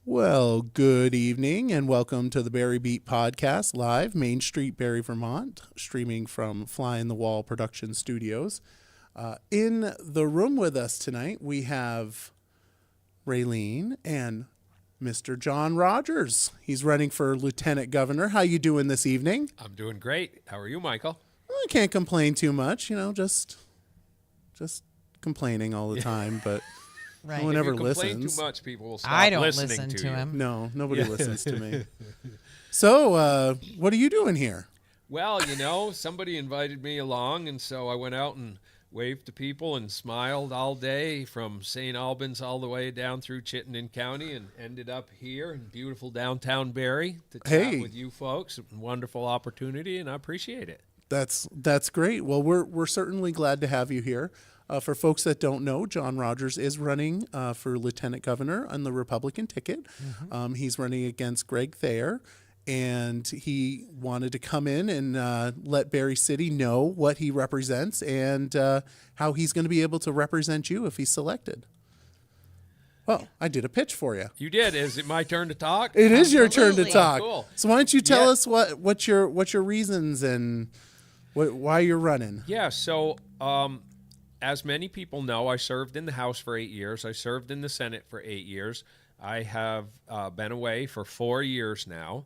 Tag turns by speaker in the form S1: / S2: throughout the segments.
S1: Well, good evening and welcome to the Barry Beat Podcast live, Main Street, Barry, Vermont, streaming from Fly in the Wall Production Studios. In the room with us tonight, we have Raylene and Mr. John Rodgers. He's running for Lieutenant Governor. How you doing this evening?
S2: I'm doing great. How are you, Michael?
S1: I can't complain too much, just complaining all the time, but
S3: Right.
S1: no one
S2: If
S1: ever
S2: you complain
S1: listens.
S2: too much, people will stop
S3: I don't
S2: listening
S3: listen to
S2: you.
S3: him.
S1: No, nobody listens to me. So, what are you doing here?
S2: Well, somebody invited me along, and so I went out and waved to people and smiled all day from St. Albans all the way down through Chittenden County and ended up here in beautiful downtown Barrie to chat with you folks. Wonderful opportunity, and I appreciate it.
S1: That's great. Well, we're certainly glad to have you here. For folks that don't know, John Rodgers is running for Lieutenant Governor on the Republican ticket. Mm-hmm. He's running against Greg Thayer, and he wanted to come in and let Barrie City know what he represents and how he's going to be able to represent you if he's selected. Well, I did a pitch for you.
S2: You did. Is it my turn to talk?
S1: It is your turn to talk.
S2: Cool.
S1: So why don't you tell us what your reasons and why you're running?
S2: Yeah, so as many people know, I served in the House for 8 years. I served in the Senate for 8 years. I have been away for 4 years now.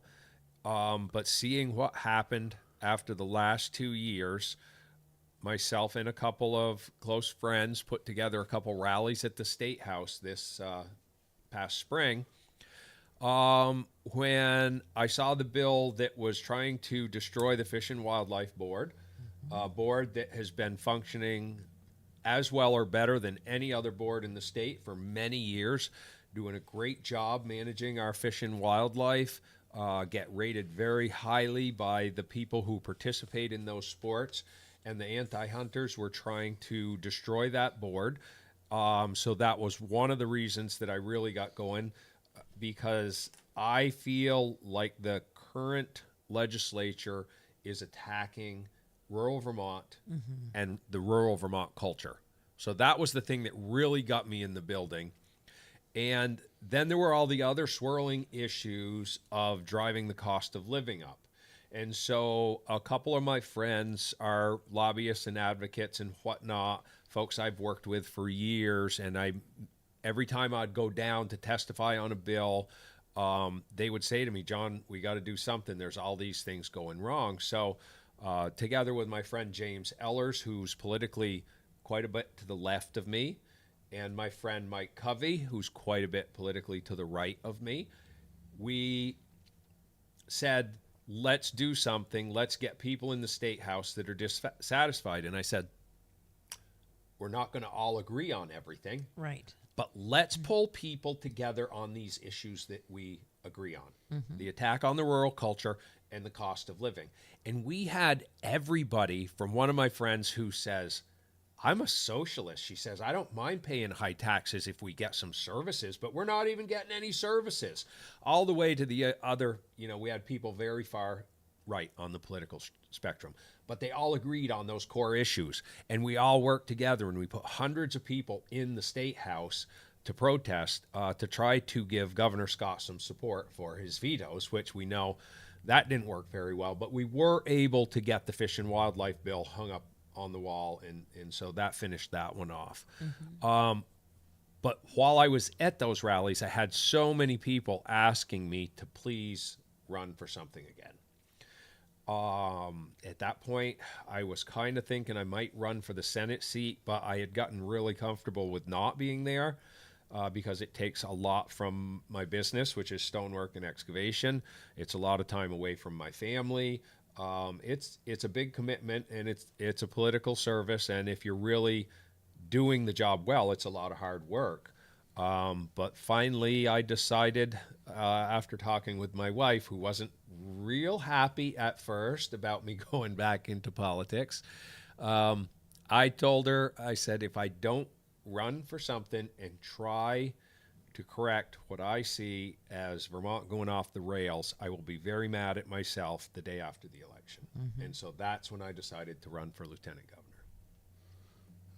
S2: But seeing what happened after the last 2 years, myself and a couple of close friends put together a couple rallies at the State House this past spring. When I saw the bill that was trying to destroy the Fish and Wildlife Board, a board that has been functioning as well or better than any other board in the state for many years, doing a great job managing our fish and wildlife, get rated very highly by the people who participate in those sports, and the anti-hunters were trying to destroy that board. So that was one of the reasons that I really got going, because I feel like the current legislature is attacking rural Vermont and the rural Vermont culture. So that was the thing that really got me in the building. And then there were all the other swirling issues of driving the cost of living up. And so a couple of my friends are lobbyists and advocates and whatnot, folks I've worked with for years. And every time I'd go down to testify on a bill, they would say to me, John, we got to do something. There's all these things going wrong. So together with my friend James Ellers, who's politically quite a bit to the left of me, and my friend Mike Covey, who's quite a bit politically to the right of me, we said, let's do something. Let's get people in the State House that are dissatisfied. And I said, we're not going to all agree on everything.
S3: Right.
S2: But let's pull people together on these issues that we agree on. The attack on the rural culture and the cost of living. And we had everybody from one of my friends who says, I'm a socialist. She says, I don't mind paying high taxes if we get some services, but we're not even getting any services. All the way to the other, we had people very far right on the political spectrum, but they all agreed on those core issues. And we all worked together, and we put hundreds of people in the State House to protest, to try to give Governor Scott some support for his vetoes, which we know that didn't work very well. But we were able to get the Fish and Wildlife Bill hung up on the wall, and so that finished that one off. But while I was at those rallies, I had so many people asking me to please run for something again. At that point, I was kind of thinking I might run for the Senate seat, but I had gotten really comfortable with not being there because it takes a lot from my business, which is stonework and excavation. It's a lot of time away from my family. It's a big commitment, and it's a political service, and if you're really doing the job well, it's a lot of hard work. But finally, I decided, after talking with my wife, who wasn't real happy at first about me going back into politics, I told her, I said, if I don't run for something and try to correct what I see as Vermont going off the rails, I will be very mad at myself the day after the election. And so that's when I decided to run for Lieutenant Governor.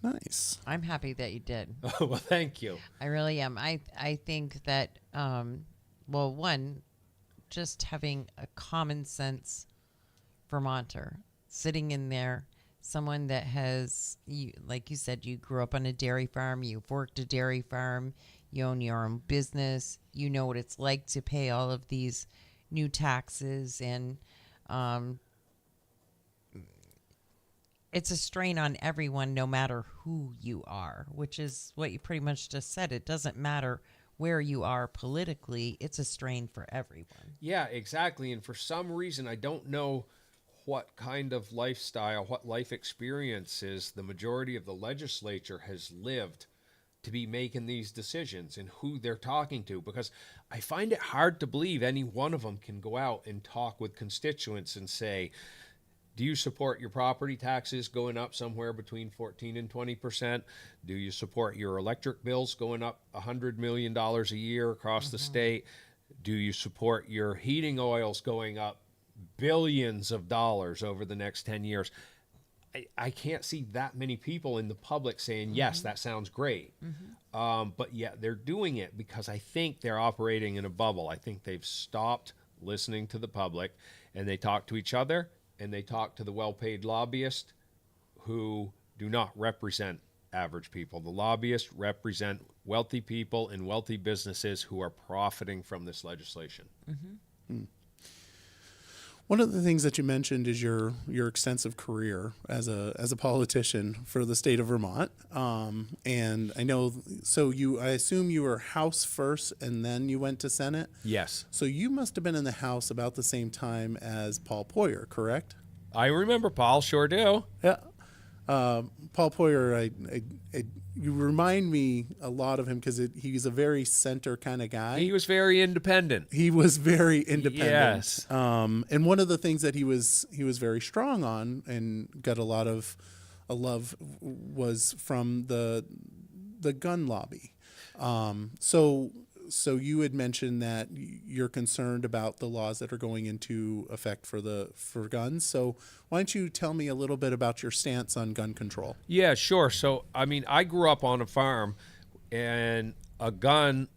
S1: Nice.
S3: I'm happy that you did.
S2: Well, thank you.
S3: I really am. I think that Well, one, just having a common sense Vermonter sitting in there, someone that has, like you said, you grew up on a dairy farm, you've worked a dairy farm, you own your own business, you know what it's like to pay all of these new taxes, and it's a strain on everyone no matter who you are, which is what you pretty much just said. It doesn't matter where you are politically, it's a strain for everyone.
S2: Yeah, exactly. And for some reason, I don't know what kind of lifestyle, what life experiences the majority of the legislature has lived to be making these decisions and who they're talking to, because I find it hard to believe any one of them can go out and talk with constituents and say, do you support your property taxes going up somewhere between 14 and 20%? Do you support your electric bills going up $100 million a year across the state? Do you support your heating oils going up billions of dollars over the next 10 years? I can't see that many people in the public saying, yes, that sounds great. But yet they're doing it because I think they're operating in a bubble. I think they've stopped listening to the public, and they talk to each other, and they talk to the well-paid lobbyists who do not represent average people. The lobbyists represent wealthy people and wealthy businesses who are profiting from this legislation.
S1: One of the things that you mentioned is your extensive career as a politician for the state of Vermont, and I know. So I assume you were House first, and then you went to Senate.
S2: Yes.
S1: So you must have been in the House about the same time as Paul Poyer, correct?
S2: I remember Paul, sure do.
S1: Yeah. Paul Poyer, you remind me a lot of him because he's a very center kind of guy.
S2: He was very independent.
S1: He was very independent.
S2: Yes.
S1: And one of the things that he was very strong on and got a lot of love was from the gun lobby. So you had mentioned that you're concerned about the laws that are going into effect for guns. So why don't you tell me a little bit about your stance on gun control?
S2: Yeah, sure. So, I mean, I grew up on a farm, and a gun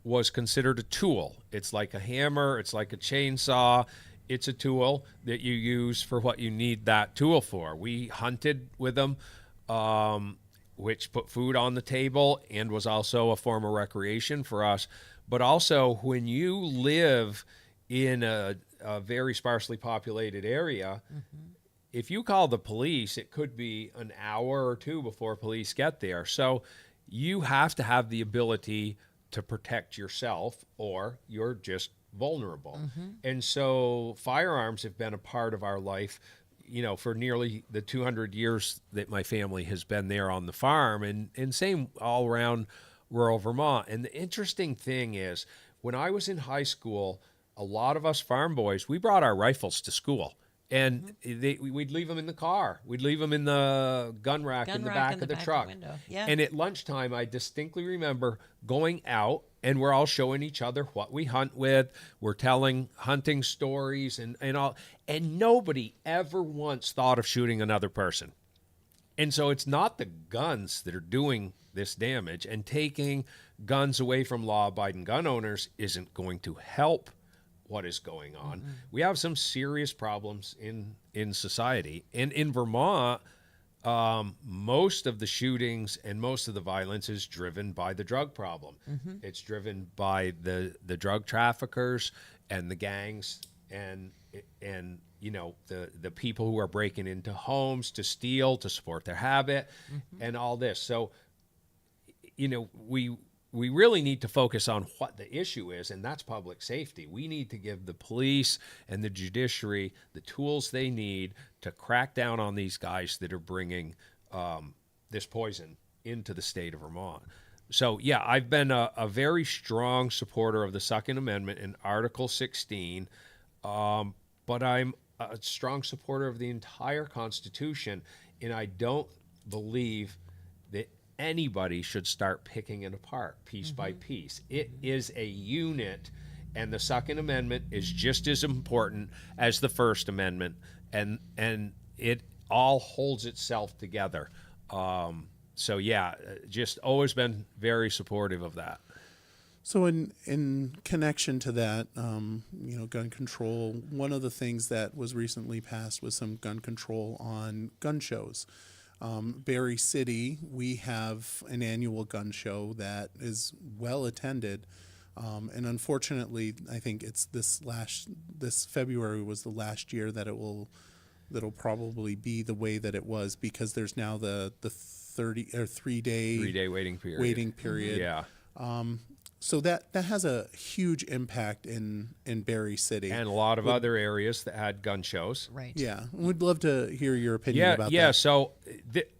S2: was considered a tool. It's like a hammer, it's like a chainsaw. It's a tool that you use for what you need that tool for. We hunted with them, which put food on the table and was also a form of recreation for us. But also, when you live in a very sparsely populated area, if you call the police, it could be an hour or two before police get there. So you have to have the ability to protect yourself, or you're just vulnerable. And so firearms have been a part of our life, for nearly the 200 years that my family has been there on the farm, and same all around rural Vermont. And the interesting thing is, when I was in high school, a lot of us farm boys, we brought our rifles to school. And we'd leave them in the car. We'd leave them in the gun rack in the back of the truck.
S3: Yeah.
S2: And at lunchtime, I distinctly remember going out, and we're all showing each other what we hunt with. We're telling hunting stories and all. And nobody ever once thought of shooting another person. And so it's not the guns that are doing this damage. And taking guns away from law-abiding gun owners isn't going to help what is going on. We have some serious problems in society. And in Vermont, most of the shootings and most of the violence is driven by the drug problem. It's driven by the drug traffickers and the gangs and the people who are breaking into homes to steal, to support their habit, and all this. So, we really need to focus on what the issue is, and that's public safety. We need to give the police and the judiciary the tools they need to crack down on these guys that are bringing this poison into the state of Vermont. So, yeah, I've been a very strong supporter of the Second Amendment in Article 16, but I'm a strong supporter of the entire Constitution, and I don't believe that anybody should start picking it apart piece by piece. It is a unit, and the Second Amendment is just as important as the First Amendment, and it all holds itself together. So yeah, just always been very supportive of that.
S1: So in connection to that, gun control, one of the things that was recently passed was some gun control on gun shows. Barre City, we have an annual gun show that is well attended. And unfortunately, I think it's this February was the last year that'll probably be the way that it was, because there's now the 30 or 3 day
S2: 3 day waiting period.
S1: Yeah.
S2: Yeah.
S1: So that has a huge impact in Barre City.
S2: And a lot of other areas that had gun shows.
S3: Right.
S1: Yeah, we'd love to hear your opinion about
S2: Yeah.
S1: that.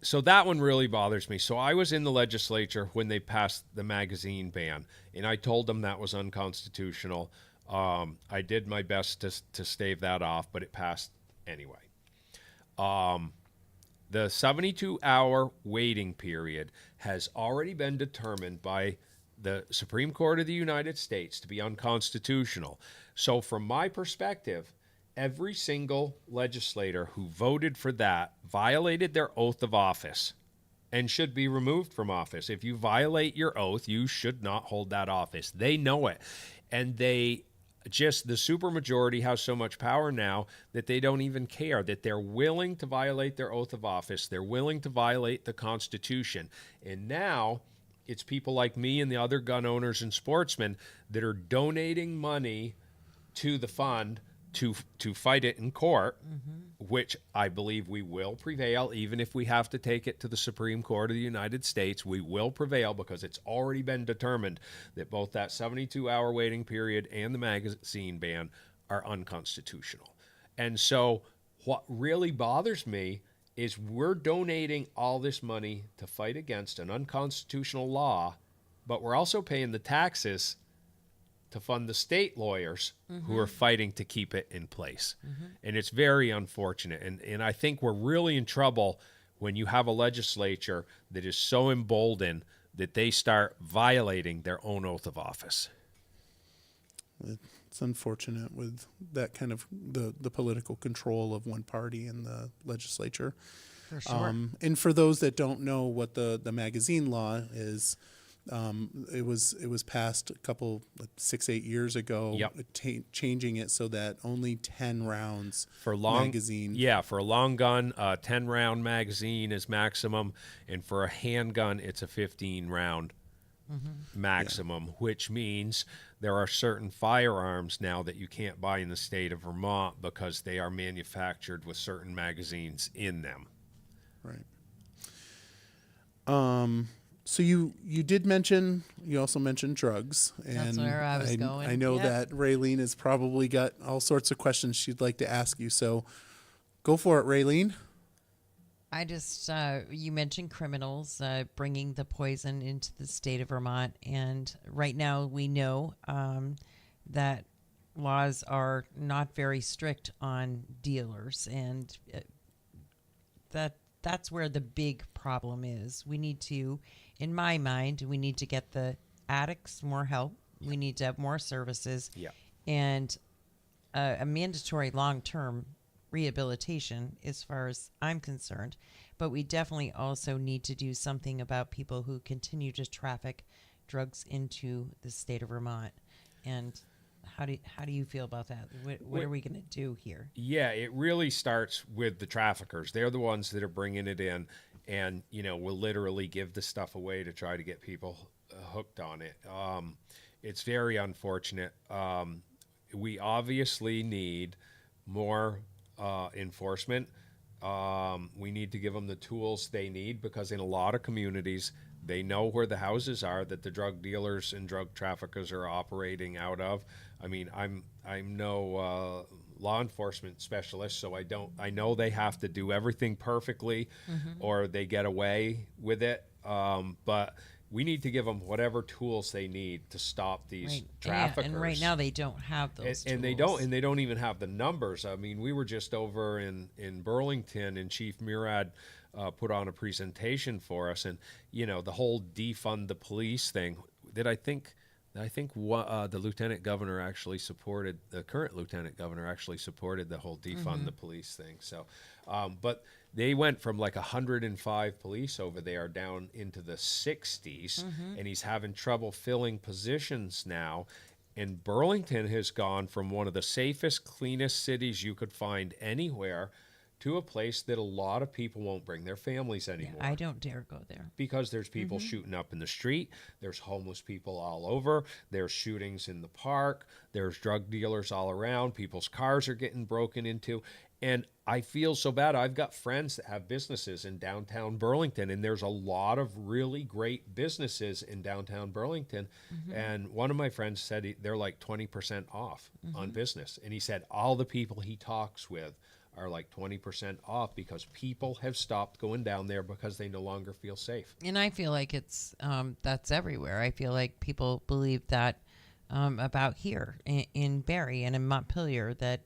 S2: So that one really bothers me. So I was in the legislature when they passed the magazine ban, and I told them that was unconstitutional. I did my best to stave that off, but it passed anyway. The 72-hour waiting period has already been determined by the Supreme Court of the United States to be unconstitutional. So from my perspective, every single legislator who voted for that violated their oath of office and should be removed from office. If you violate your oath, you should not hold that office. They know it. And the supermajority has so much power now that they don't even care, that they're willing to violate their oath of office. They're willing to violate the Constitution. And now it's people like me and the other gun owners and sportsmen that are donating money to the fund to fight it in court, which I believe we will prevail. Even if we have to take it to the Supreme Court of the United States, we will prevail, because it's already been determined that both that 72-hour waiting period and the magazine ban are unconstitutional. And so what really bothers me is we're donating all this money to fight against an unconstitutional law, but we're also paying the taxes to fund the state lawyers who are fighting to keep it in place. And it's very unfortunate. And I think we're really in trouble when you have a legislature that is so emboldened that they start violating their own oath of office.
S1: It's unfortunate with that kind of the political control of one party in the legislature.
S3: For sure.
S1: And for those that don't know what the magazine law is, it was passed a couple 6-8 years ago.
S2: Yep.
S1: Changing it so that only 10 rounds
S2: For long
S1: magazine.
S2: Yeah, for a long gun, 10-round magazine is maximum, and for a handgun, it's a 15-round maximum, which means there are certain firearms now that you can't buy in the state of Vermont because they are manufactured with certain magazines in them.
S1: Right. So you also mentioned drugs, and
S3: That's where I was going.
S1: I know
S3: Yep.
S1: that Raylene has probably got all sorts of questions she'd like to ask you. So go for it, Raylene.
S3: I just, you mentioned criminals bringing the poison into the state of Vermont. And right now we know that laws are not very strict on dealers. And that's where the big problem is. We need to, in my mind, we need to get the addicts more help. We need to have more services.
S2: Yeah.
S3: And a mandatory long-term rehabilitation, as far as I'm concerned. But we definitely also need to do something about people who continue to traffic drugs into the state of Vermont. And how do you feel about that? What are we going to do here?
S2: Yeah, it really starts with the traffickers. They're the ones that are bringing it in, and will literally give the stuff away to try to get people hooked on it. It's very unfortunate. We obviously need more enforcement. We need to give them the tools they need, because in a lot of communities, they know where the houses are that the drug dealers and drug traffickers are operating out of. I mean, I'm no law enforcement specialist, so I know they have to do everything perfectly, or they get away with it. But we need to give them whatever tools they need to stop these traffickers.
S3: And right now they don't have those tools.
S2: And they don't even have the numbers. I mean, we were just over in Burlington, and Chief Murad put on a presentation for us, and the whole defund the police thing that I think the lieutenant governor actually supported. The current lieutenant governor actually supported the whole defund the police thing. So, but they went from like 105 police over there down into the 60s, and he's having trouble filling positions now. And Burlington has gone from one of the safest, cleanest cities you could find anywhere to a place that a lot of people won't bring their families anymore.
S3: I don't dare go there.
S2: Because there's people shooting up in the street, there's homeless people all over, there's shootings in the park, there's drug dealers all around, people's cars are getting broken into. And I feel so bad. I've got friends that have businesses in downtown Burlington, and there's a lot of really great businesses in downtown Burlington. And one of my friends said they're like 20% off on business. And he said all the people he talks with are like 20% off because people have stopped going down there because they no longer feel safe.
S3: And I feel like it's that's everywhere. I feel like people believe that about here in Barre and in Montpelier, that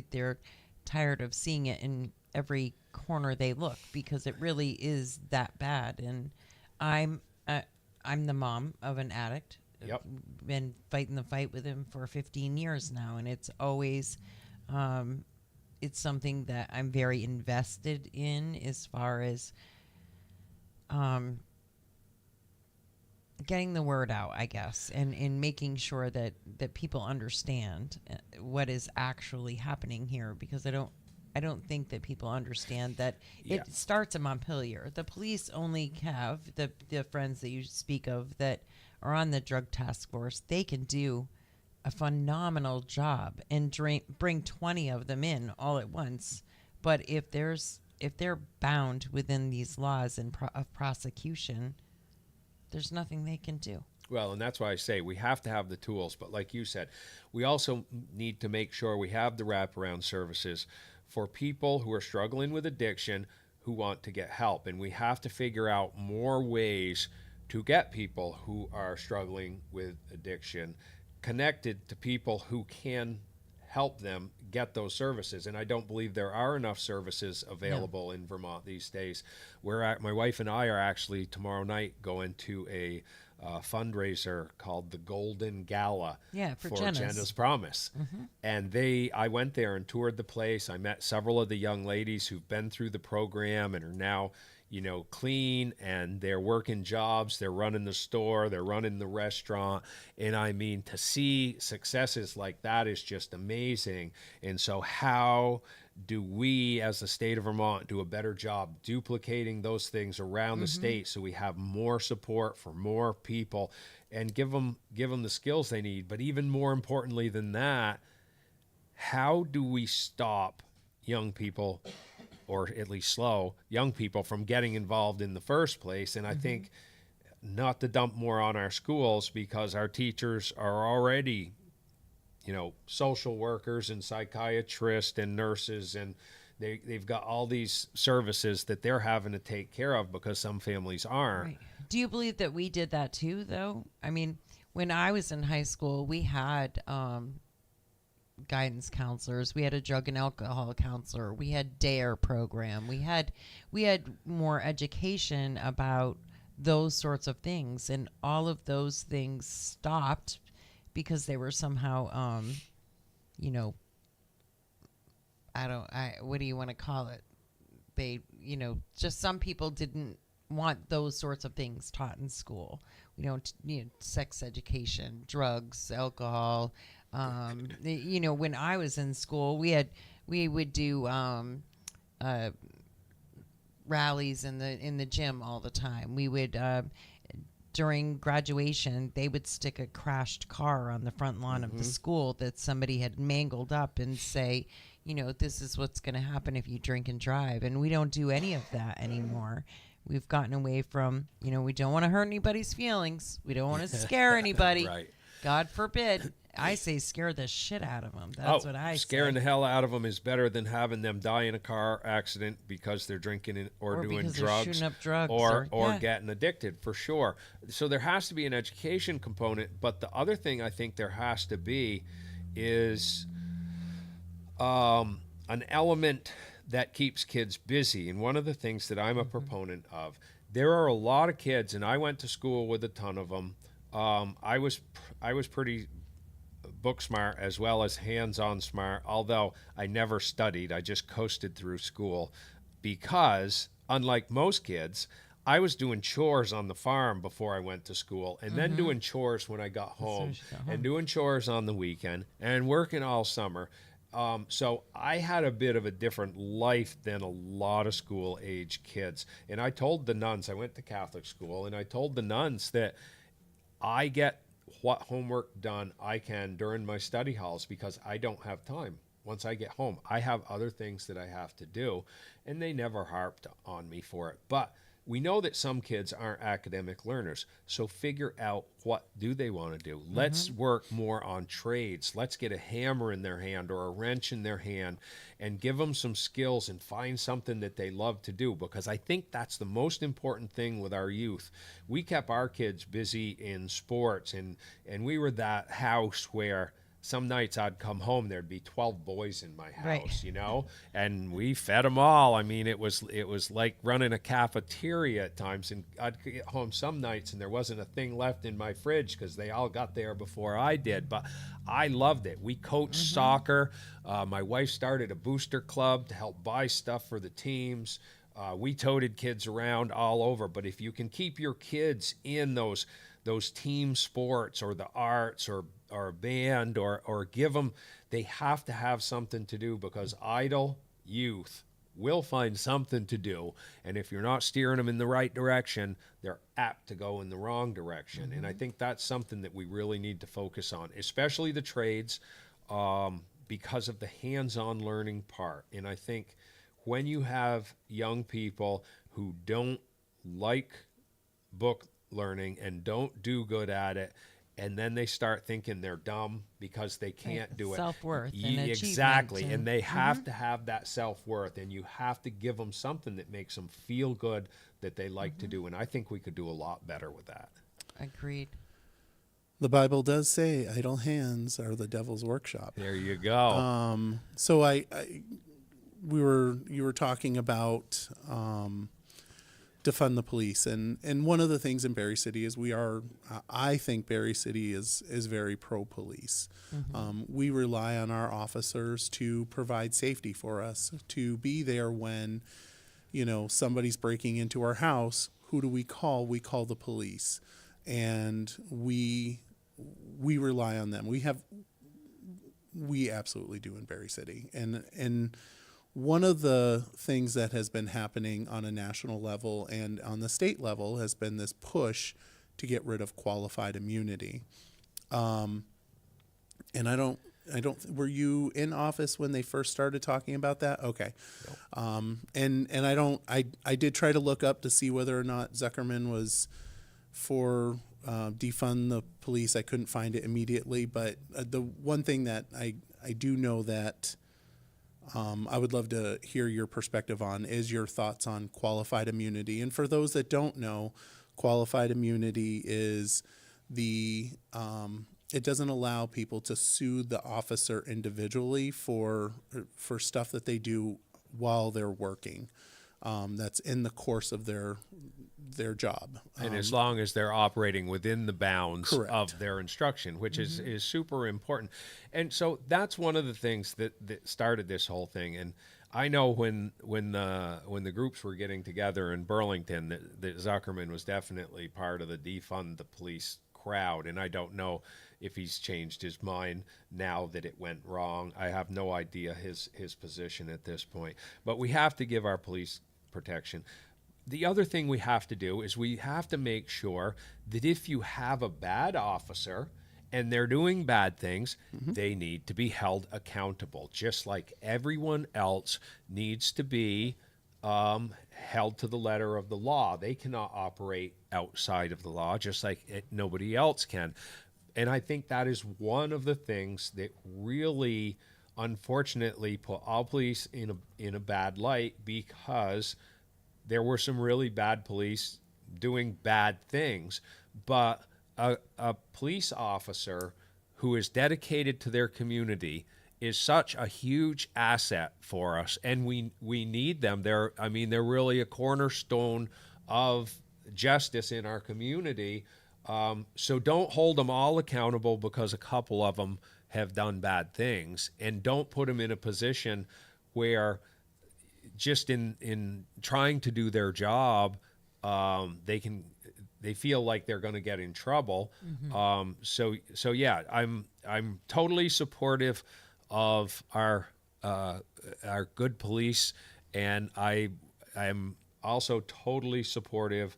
S3: they're tired of seeing it in every corner they look, because it really is that bad. And I'm the mom of an addict.
S2: Yep.
S3: Been fighting the fight with him for 15 years now, and it's always it's something that I'm very invested in, as far as getting the word out, I guess, and in making sure that people understand what is actually happening here, because I don't think that people understand that it starts in Montpelier. The police only have the friends that you speak of that are on the drug task force. They can do a phenomenal job and bring 20 of them in all at once. But if they're bound within these laws of prosecution, there's nothing they can do.
S2: Well, and that's why I say we have to have the tools. But like you said, we also need to make sure we have the wraparound services for people who are struggling with addiction, who want to get help. And we have to figure out more ways to get people who are struggling with addiction connected to people who can help them get those services. And I don't believe there are enough services available in Vermont these days. My wife and I are actually tomorrow night going to a fundraiser called the Golden Gala
S3: for Jenna's
S2: Promise. And I went there and toured the place. I met several of the young ladies who've been through the program and are now, clean, and they're working jobs, they're running the store, they're running the restaurant. And I mean, to see successes like that is just amazing. And so how do we as the state of Vermont do a better job duplicating those things around the state, so we have more support for more people and give them the skills they need? But even more importantly than that, how do we stop young people, or at least slow young people, from getting involved in the first place? And I think not to dump more on our schools, because our teachers are already, social workers and psychiatrists and nurses, and they've got all these services that they're having to take care of because some families aren't.
S3: Right. Do you believe that we did that too, though? I mean, when I was in high school, we had guidance counselors, we had a drug and alcohol counselor, we had DARE program, we had more education about those sorts of things, and all of those things stopped because they were somehow what do you want to call it, they just some people didn't want those sorts of things taught in school. We don't need sex education, drugs, alcohol. When I was in school, we would do rallies in the gym all the time. We would during graduation, they would stick a crashed car on the front lawn of the school that somebody had mangled up and say, this is what's going to happen if you drink and drive. And we don't do any of that anymore. We've gotten away from, we don't want to hurt anybody's feelings. We don't want to scare anybody.
S2: Right.
S3: God forbid. I say scare the shit out of them. That's what I say.
S2: Scaring the hell out of them is better than having them die in a car accident because they're drinking or doing
S3: because
S2: drugs,
S3: they're shooting up drugs
S2: or getting addicted, for sure. So there has to be an education component. But the other thing I think there has to be is an element that keeps kids busy. And one of the things that I'm a proponent of, there are a lot of kids, and I went to school with a ton of them. I was pretty book smart as well as hands-on smart, although I never studied. I just coasted through school. because unlike most kids, I was doing chores on the farm before I went to school, and then doing chores when I got home, and doing chores on the weekend, and working all summer. So I had a bit of a different life than a lot of school age kids. And I told the nuns, I went to Catholic school, and I told the nuns that I get what homework done I can during my study halls because I don't have time. Once I get home, I have other things that I have to do, and they never harped on me for it. But we know that some kids aren't academic learners, so figure out what do they want to do. Let's work more on trades. Let's get a hammer in their hand or a wrench in their hand and give them some skills and find something that they love to do, because I think that's the most important thing with our youth. We kept our kids busy in sports, and we were that house where some nights I'd come home, there'd be 12 boys in my house,
S3: Right.
S2: you know, and we fed them all. I mean, it was like running a cafeteria at times, and I'd get home some nights and there wasn't a thing left in my fridge because they all got there before I did. But I loved it. We coached soccer. My wife started a booster club to help buy stuff for the teams. We toted kids around all over. But if you can keep your kids in those team sports or the arts or a band or give them, they have to have something to do, because idle youth will find something to do. And if you're not steering them in the right direction, they're apt to go in the wrong direction. And I think that's something that we really need to focus on, especially the trades, because of the hands-on learning part. And I think when you have young people who don't like book learning and don't do good at it, and then they start thinking they're dumb because they can't do it.
S3: Self-worth and
S2: Exactly.
S3: achievement
S2: And they have to have that self-worth, and you have to give them something that makes them feel good that they like to do. And I think we could do a lot better with that.
S3: Agreed.
S1: The Bible does say idle hands are the devil's workshop.
S2: There you go.
S1: So you were talking about defund the police, and one of the things in Barre City is I think Barre City is very pro-police. We rely on our officers to provide safety for us, to be there when, somebody's breaking into our house. Who do we call? We call the police, and we rely on them. We absolutely do in Barre City, and one of the things that has been happening on a national level and on the state level has been this push to get rid of qualified immunity. And were you in office when they first started talking about that? Okay.
S2: Nope.
S1: I did try to look up to see whether or not Zuckerman was for defund the police. I couldn't find it immediately, but the one thing that I do know that I would love to hear your perspective on is your thoughts on qualified immunity. And for those that don't know, qualified immunity is it doesn't allow people to sue the officer individually for stuff that they do while they're working. That's in the course of their job.
S2: And as long as they're operating within the bounds
S1: Correct.
S2: of their instruction, which is super important. And so that's one of the things that started this whole thing. And I know when the groups were getting together in Burlington, that Zuckerman was definitely part of the defund the police crowd. And I don't know if he's changed his mind now that it went wrong. I have no idea his position at this point. But we have to give our police protection. The other thing we have to do is we have to make sure that if you have a bad officer and they're doing bad things, they need to be held accountable, just like everyone else needs to be held to the letter of the law. They cannot operate outside of the law, just like nobody else can. And I think that is one of the things that really, unfortunately, put all police in a bad light, because there were some really bad police doing bad things. But a police officer who is dedicated to their community is such a huge asset for us, and we need them. They're really a cornerstone of justice in our community. So don't hold them all accountable because a couple of them have done bad things, and don't put them in a position where just in trying to do their job, they feel like they're going to get in trouble. So yeah, I'm totally supportive of our good police, and I'm also totally supportive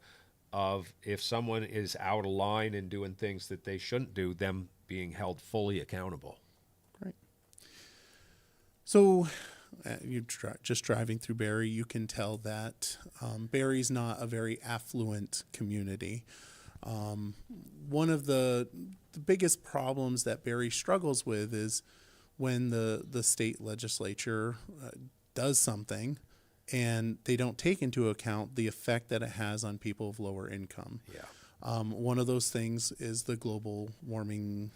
S2: of if someone is out of line and doing things that they shouldn't do, them being held fully accountable.
S1: Great. So, just driving through Barre, you can tell that Barre's not a very affluent community. One of the biggest problems that Barre struggles with is when the state legislature does something and they don't take into account the effect that it has on people of lower income.
S2: Yeah.
S1: One of those things is the Global Warming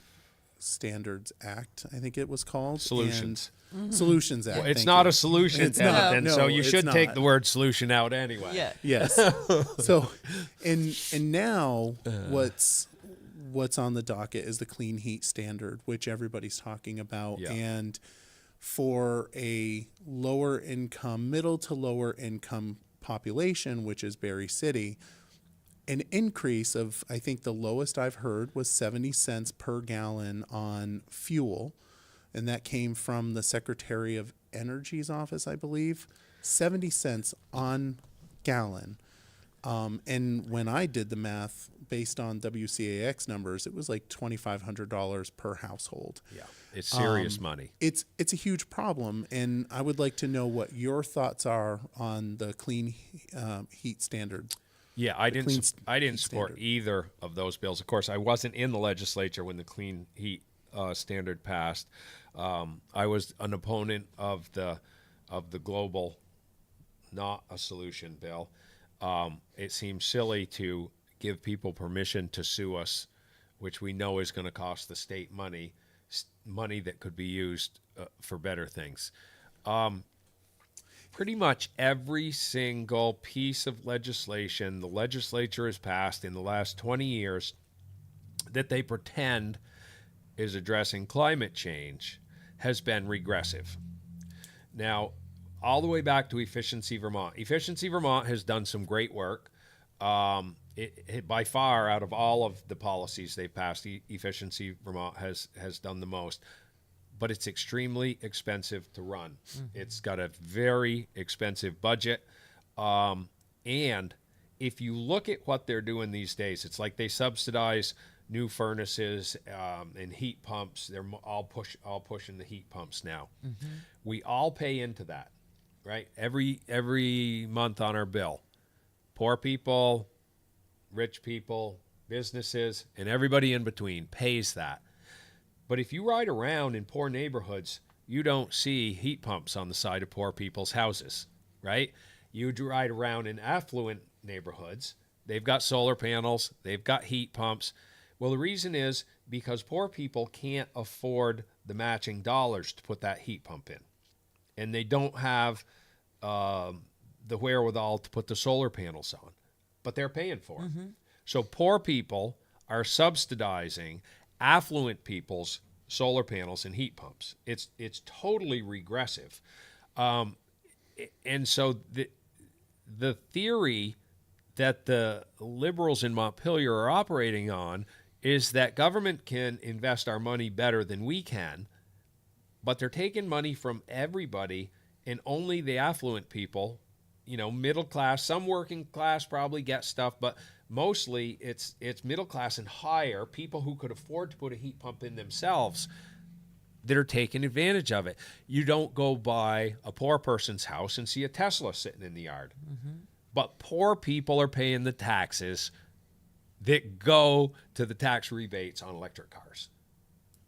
S1: Standards Act, I think it was called.
S2: Solutions.
S1: And Solutions Act.
S2: Well, it's
S1: thank
S2: not
S1: you.
S2: a solution,
S1: It's not.
S2: and
S1: No,
S2: so you
S1: it's
S2: should take
S1: not.
S2: the word solution out anyway.
S3: Yeah.
S1: Yes. So, and now what's on the docket is the clean heat standard, which everybody's talking about.
S2: Yeah.
S1: And for a lower income, middle to lower income population, which is Barre City, an increase of, I think the lowest I've heard was 70 cents per gallon on fuel. And that came from the Secretary of Energy's office, I believe. 70 cents on gallon. And when I did the math based on WCAX numbers, it was like $2,500 per household.
S2: Yeah, it's serious money.
S1: It's a huge problem, and I would like to know what your thoughts are on the clean heat standard.
S2: Yeah, I didn't
S1: heat
S2: support
S1: standard.
S2: either of those bills. Of course, I wasn't in the legislature when the clean heat standard passed. I was an opponent of the global, not a solution bill. It seems silly to give people permission to sue us, which we know is going to cost the state money that could be used for better things. Pretty much every single piece of legislation the legislature has passed in the last 20 years that they pretend is addressing climate change has been regressive. Now, all the way back to Efficiency Vermont. Efficiency Vermont has done some great work. It by far, out of all of the policies they've passed, Efficiency Vermont has done the most. But it's extremely expensive to run. Mm-hmm. It's got a very expensive budget. And if you look at what they're doing these days, it's like they subsidize new furnaces and heat pumps. They're all pushing the heat pumps now. Mm-hmm. We all pay into that, right? Every month on our bill. Poor people, rich people, businesses, and everybody in between pays that. But if you ride around in poor neighborhoods, you don't see heat pumps on the side of poor people's houses, right? You ride around in affluent neighborhoods. They've got solar panels. They've got heat pumps. Well, the reason is because poor people can't afford the matching dollars to put that heat pump in. And they don't have the wherewithal to put the solar panels on. But they're paying for it. Mm-hmm. So poor people are subsidizing affluent people's solar panels and heat pumps. It's totally regressive. And so the theory that the liberals in Montpelier are operating on is that government can invest our money better than we can, but they're taking money from everybody, and only the affluent people, middle class, some working class probably get stuff, but mostly it's middle class and higher, people who could afford to put a heat pump in themselves, that are taking advantage of it. You don't go by a poor person's house and see a Tesla sitting in the yard. Mm-hmm. But poor people are paying the taxes that go to the tax rebates on electric cars.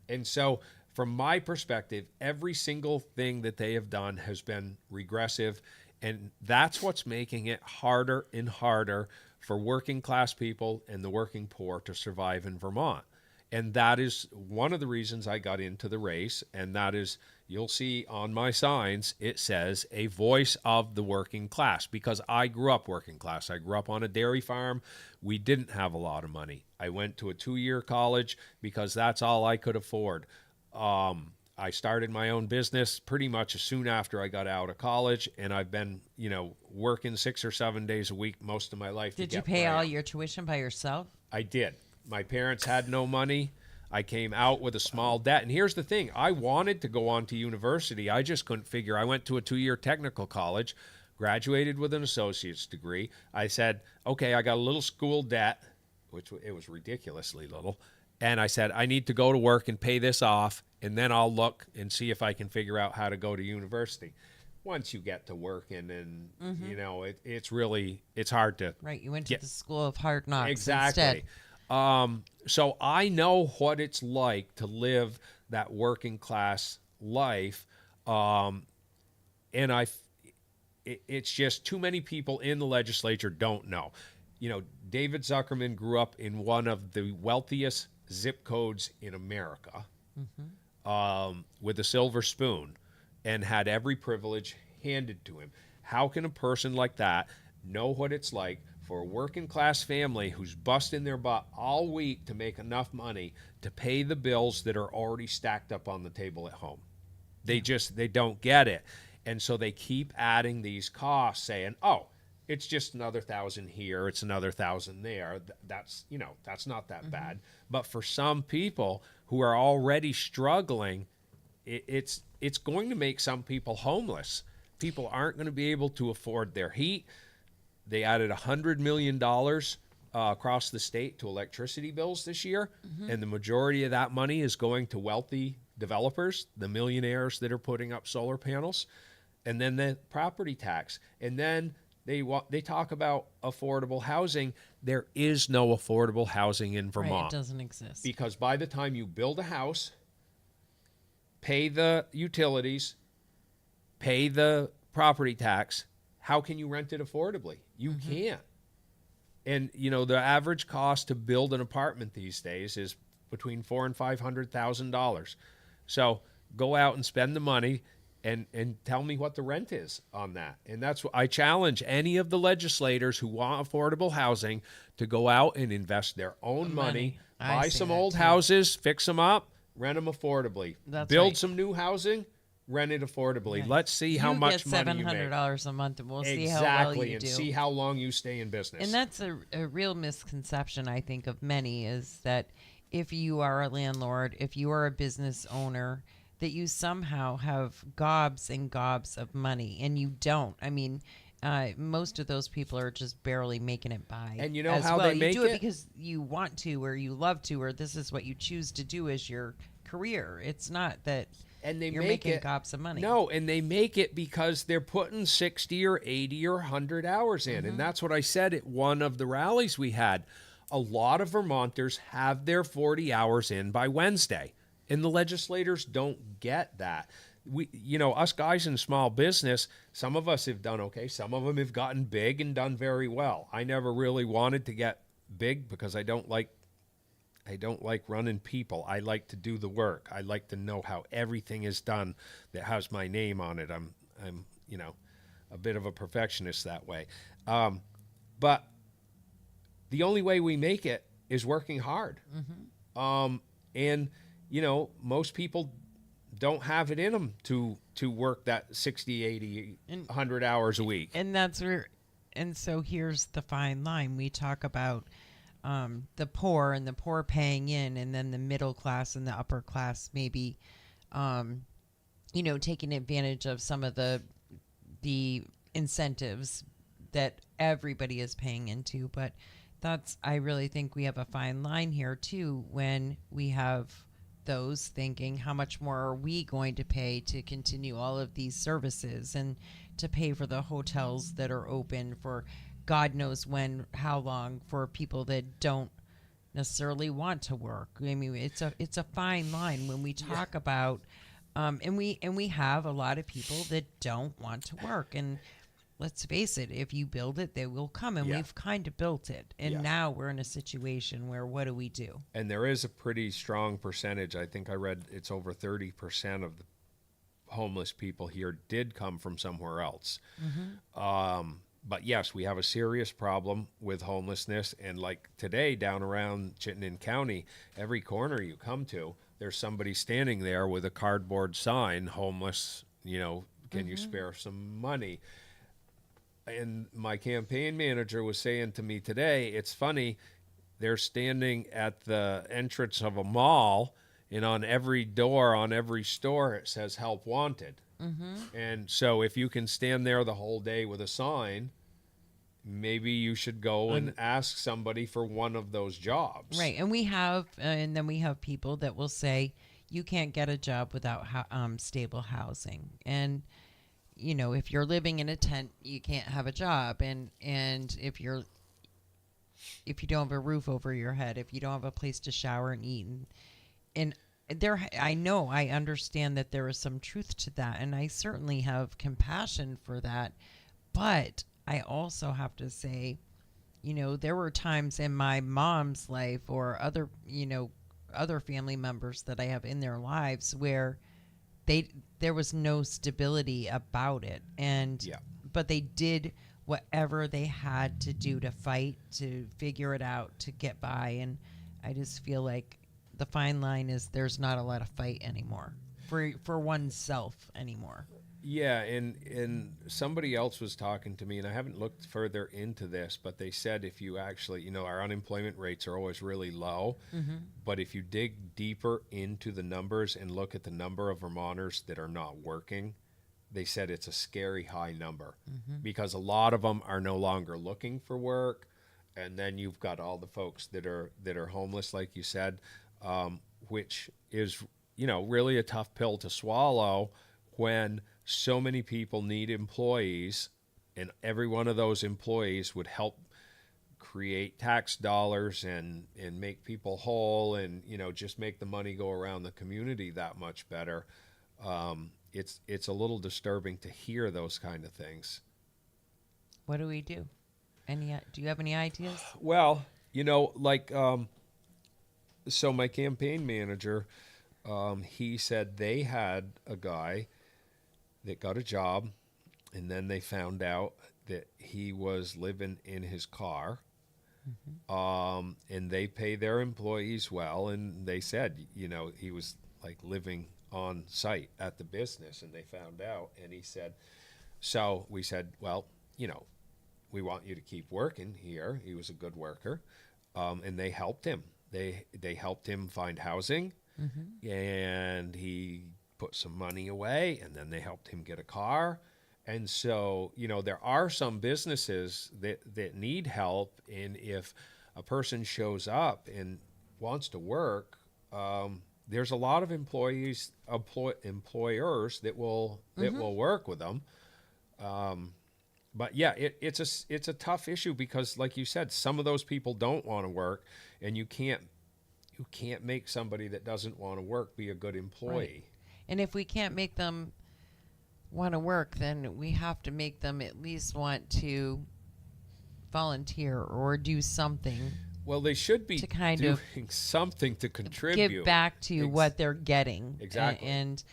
S2: And so from my perspective, every single thing that they have done has been regressive, and that's what's making it harder and harder for working class people and the working poor to survive in Vermont. And that is one of the reasons I got into the race, and that is, you'll see on my signs, it says a voice of the working class, because I grew up working class. I grew up on a dairy farm. We didn't have a lot of money. I went to a 2-year college because that's all I could afford. I started my own business pretty much as soon after I got out of college, and I've been, working 6 or 7 days a week most of my life.
S3: Did
S2: to
S3: you
S2: get
S3: pay
S2: where I
S3: all
S2: am.
S3: your tuition by yourself?
S2: I did. My parents had no money. I came out with a small debt. And here's the thing. I wanted to go on to university. I just couldn't figure. I went to a 2-year technical college, graduated with an associate's degree. I said, okay, I got a little school debt, which it was ridiculously little. And I said, I need to go to work and pay this off, and then I'll look and see if I can figure out how to go to university. Once you get to working, and it's hard to
S3: Right. You went to the school of hard knocks
S2: exactly.
S3: instead.
S2: So I know what it's like to live that working class life, and it's just too many people in the legislature don't know. David Zuckerman grew up in one of the wealthiest zip codes in America, with a silver spoon, and had every privilege handed to him. How can a person like that know what it's like for a working class family who's busting their butt all week to make enough money to pay the bills that are already stacked up on the table at home? They don't get it. And so they keep adding these costs, saying, oh, it's just another 1,000 here, it's another 1,000 there. That's not that bad. But for some people who are already struggling, it's going to make some people homeless. People aren't going to be able to afford their heat. They added $100 million across the state to electricity bills this year, and the majority of that money is going to wealthy developers, the millionaires that are putting up solar panels, and then the property tax. And then they talk about affordable housing. There is no affordable housing in Vermont.
S3: Right, it doesn't exist.
S2: Because by the time you build a house, pay the utilities, pay the property tax, how can you rent it affordably? You can't. And the average cost to build an apartment these days is between $400,000 and $500,000. So go out and spend the money and tell me what the rent is on that. And that's what I challenge any of the legislators who want affordable housing to go out and invest their own money, buy some old houses, fix them up, rent them affordably. Build some new housing, rent it affordably. Right. Let's see how much money you make.
S3: $700 a month, and we'll see how well you do.
S2: And see how long you stay in business.
S3: And that's a real misconception, I think, of many, is that if you are a landlord, if you are a business owner, that you somehow have gobs and gobs of money, and you don't. I mean, most of those people are just barely making it by.
S2: And you know how they make it?
S3: You do it because you want to, or you love to, or this is what you choose to do as your career. It's not that you're making gobs of money.
S2: No, and they make it because they're putting 60 or 80 or 100 hours in. And that's what I said at one of the rallies we had. A lot of Vermonters have their 40 hours in by Wednesday. And the legislators don't get that. Us guys in small business, some of us have done okay. Some of them have gotten big and done very well. I never really wanted to get big because I don't like running people. I like to do the work. I like to know how everything is done that has my name on it. I'm a bit of a perfectionist that way. But the only way we make it is working hard. And most people don't have it in them to work that 60, 80, 100 hours a week.
S3: And so here's the fine line. We talk about the poor and the poor paying in, and then the middle class and the upper class maybe, taking advantage of some of the incentives that everybody is paying into. But I really think we have a fine line here too, when we have those thinking, how much more are we going to pay to continue all of these services and to pay for the hotels that are open for God knows how long, for people that don't necessarily want to work. I mean, it's a fine line when we talk about, and we have a lot of people that don't want to work. And let's face it, if you build it, they will come. And we've kind of built it. And now we're in a situation where what do we do?
S2: And there is a pretty strong percentage. I think I read it's over 30% of the homeless people here did come from somewhere else. But yes, we have a serious problem with homelessness. And like today, down around Chittenden County, every corner you come to, there's somebody standing there with a cardboard sign, homeless, can you spare some money? And my campaign manager was saying to me today, it's funny, they're standing at the entrance of a mall, and on every door, on every store, it says help wanted. And so if you can stand there the whole day with a sign, maybe you should go and ask somebody for one of those jobs.
S3: Right. And then we have people that will say, you can't get a job without stable housing. And, if you're living in a tent, you can't have a job. And if you don't have a roof over your head, if you don't have a place to shower and eat, and I understand that there is some truth to that, and I certainly have compassion for that. But I also have to say, there were times in my mom's life or other family members that I have in their lives where there was no stability about it. But they did whatever they had to do to fight, to figure it out, to get by. And I just feel like the fine line is there's not a lot of fight anymore for oneself anymore.
S2: Yeah, and somebody else was talking to me, and I haven't looked further into this, but they said if you actually, our unemployment rates are always really low, but if you dig deeper into the numbers and look at the number of Vermonters that are not working, they said it's a scary high number because a lot of them are no longer looking for work, and then you've got all the folks that are homeless, like you said, which is really a tough pill to swallow when so many people need employees, and every one of those employees would help create tax dollars and make people whole, and just make the money go around the community that much better. It's a little disturbing to hear those kind of things.
S3: What do we do? Do you have any ideas?
S2: Well, so my campaign manager, he said they had a guy that got a job, and then they found out that he was living in his car, and they pay their employees well, and they said, he was like living on site at the business, and they found out, and he said, so we said, well, we want you to keep working here. He was a good worker, and they helped him. They helped him find housing, and he put some money away, and then they helped him get a car. And so, there are some businesses that need help, and if a person shows up and wants to work, there's a lot of employers that will work with them. But yeah, it's a tough issue because, like you said, some of those people don't want to work, and you can't make somebody that doesn't want to work be a good employee.
S3: Right. And if we can't make them want to work, then we have to make them at least want to volunteer or do something.
S2: Well, they should be
S3: to kind
S2: doing
S3: of
S2: something to contribute.
S3: Give back to what they're getting.
S2: Exactly.
S3: And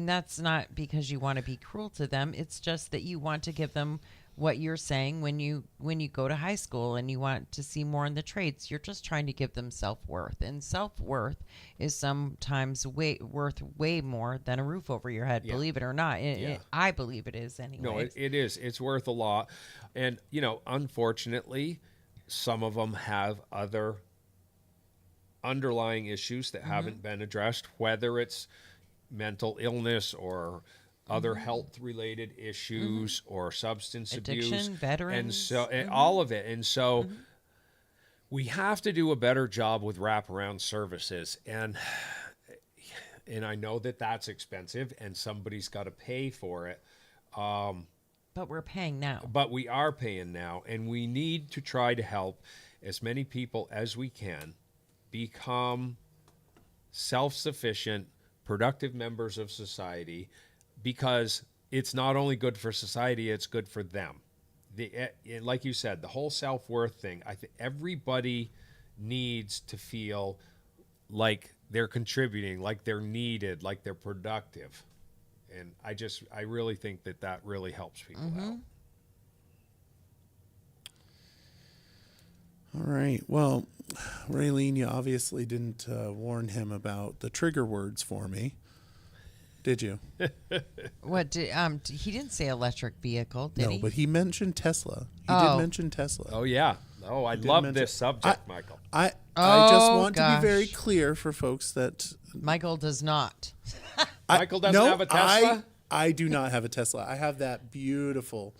S3: that's not because you want to be cruel to them. It's just that you want to give them what you're saying when you go to high school and you want to see more in the trades. You're just trying to give them self-worth, and self-worth is sometimes worth way more than a roof over your head. Believe it or not. I believe it is anyway.
S2: No, it is. It's worth a lot. And unfortunately, some of them have other underlying issues that haven't been addressed, whether it's mental illness or other health-related issues or substance
S3: addiction,
S2: abuse,
S3: veterans,
S2: and all of it. And so we have to do a better job with wraparound services. And I know that that's expensive, and somebody's got to pay for it.
S3: But we're paying now.
S2: But we are paying now, and we need to try to help as many people as we can become self-sufficient, productive members of society, because it's not only good for society, it's good for them. Like you said, the whole self-worth thing, I think everybody needs to feel like they're contributing, like they're needed, like they're productive. And I really think that really helps people out.
S1: All right. Well, Raylene, you obviously didn't warn him about the trigger words for me, did you?
S3: What did he didn't say electric vehicle, did
S1: No,
S3: he?
S1: but he mentioned Tesla. He did
S3: Oh.
S1: mention Tesla.
S2: Oh, yeah. Oh, I
S1: did
S2: love
S1: mention-
S2: this subject, Michael.
S1: I just
S3: Oh,
S1: want to be very
S3: gosh.
S1: clear for folks that
S3: Michael does not.
S2: Michael doesn't have a Tesla?
S1: I do not have a Tesla. I have that beautiful,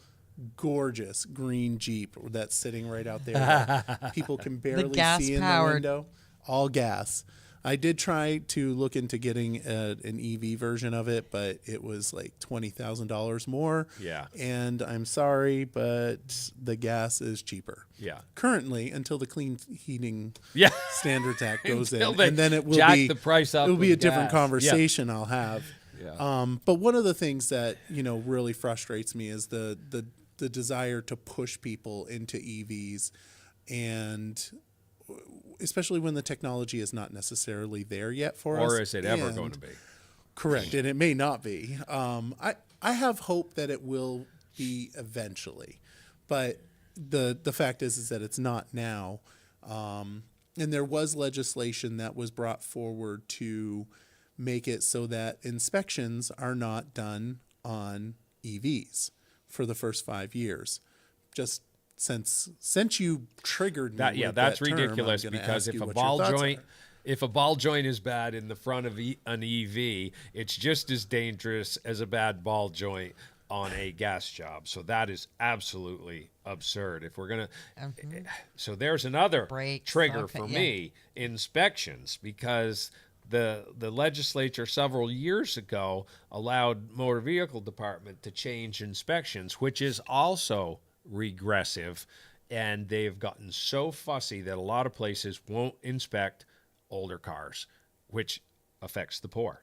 S1: gorgeous green Jeep that's sitting right out there that people can barely see in the
S3: gas-powered.
S1: window. All gas. I did try to look into getting an EV version of it, but it was like $20,000 more.
S2: Yeah.
S1: And I'm sorry, but the gas is cheaper.
S2: Yeah.
S1: Currently, until the Clean Heating
S2: Yeah.
S1: Standards Act goes in,
S2: Until they
S1: and then it will
S2: jack
S1: be
S2: the price up
S1: It will be a
S2: with
S1: different
S2: gas. Yeah.
S1: conversation I'll have.
S2: Yeah.
S1: But one of the things that really frustrates me is the desire to push people into EVs, and especially when the technology is not necessarily there yet for us.
S2: Or is it ever
S1: And-
S2: going to be?
S1: Correct, and it may not be. I have hope that it will be eventually, but the fact is that it's not now. And there was legislation that was brought forward to make it so that inspections are not done on EVs for the first 5 years. Just since you triggered me with
S2: That's
S1: that term, I'm
S2: ridiculous,
S1: gonna
S2: because
S1: ask
S2: if
S1: you
S2: a
S1: what your
S2: ball
S1: thoughts
S2: joint
S1: are.
S2: if a ball joint is bad in the front of an EV, it's just as dangerous as a bad ball joint on a gas job. So that is absolutely absurd. If we're going to so there's another
S3: Brakes,
S2: trigger
S3: okay,
S2: for
S3: yeah.
S2: me, inspections, because the legislature several years ago allowed motor vehicle department to change inspections, which is also regressive, and they've gotten so fussy that a lot of places won't inspect older cars, which affects the poor.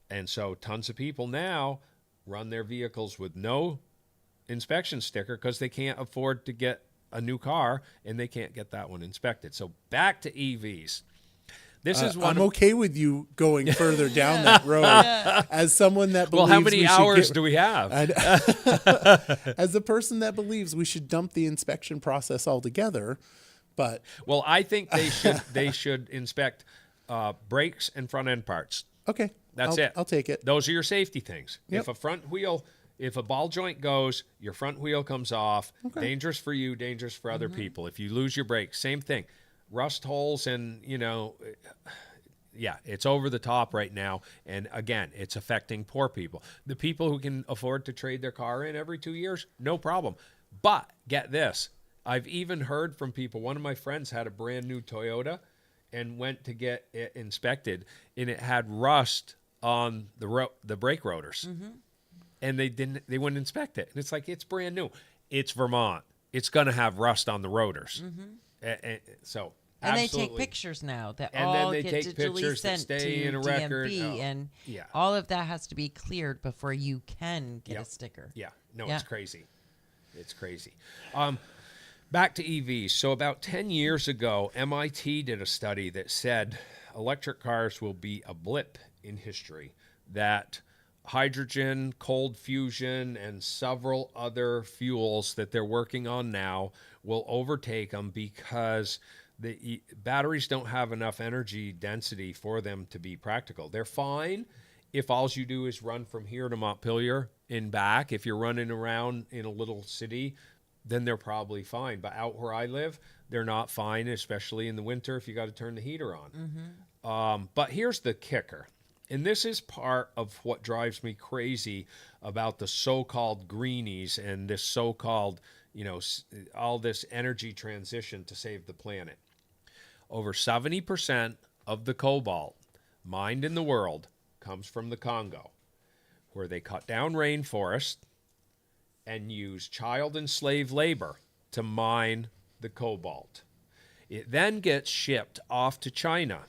S2: And so tons of people now run their vehicles with no inspection sticker because they can't afford to get a new car, and they can't get that one inspected. So back to EVs. This is one
S1: I'm
S2: of,
S1: okay with you going further down that road. As someone that
S2: well,
S1: believes
S2: how many
S1: we should
S2: hours
S1: get-
S2: do we have?
S1: as a person that believes we should dump the inspection process altogether, but
S2: Well, I think they should inspect brakes and front end parts.
S1: okay,
S2: That's
S1: I'll,
S2: it.
S1: I'll take it.
S2: Those are your safety things.
S1: Yep.
S2: If a ball joint goes, your front wheel comes off. Dangerous for you, dangerous for other people. If you lose your brakes, same thing. Rust holes and, yeah, it's over the top right now. And again, it's affecting poor people. The people who can afford to trade their car in every 2 years, no problem. But get this. I've even heard from people. One of my friends had a brand new Toyota and went to get it inspected, and it had rust on the brake rotors. And they wouldn't inspect it. And it's like, it's brand new. It's Vermont. It's going to have rust on the rotors. So
S3: And they
S2: absolutely.
S3: take pictures now that
S2: And then
S3: all
S2: they
S3: get
S2: take
S3: digitally
S2: pictures that
S3: sent
S2: stay
S3: to
S2: in a record.
S3: DMV,
S2: Oh,
S3: and
S2: yeah.
S3: all of that has to be cleared before you can get a
S2: Yep.
S3: sticker.
S2: Yeah, no,
S3: Yeah.
S2: it's crazy. It's crazy. Back to EVs. So about 10 years ago, MIT did a study that said electric cars will be a blip in history, that hydrogen, cold fusion, and several other fuels that they're working on now will overtake them because the batteries don't have enough energy density for them to be practical. They're fine if all you do is run from here to Montpelier and back. If you're running around in a little city, then they're probably fine. But out where I live, they're not fine, especially in the winter if you got to turn the heater on. But here's the kicker. And this is part of what drives me crazy about the so-called greenies and this so-called, all this energy transition to save the planet. Over 70% of the cobalt mined in the world comes from the Congo, where they cut down rainforest and use child and slave labor to mine the cobalt. It then gets shipped off to China,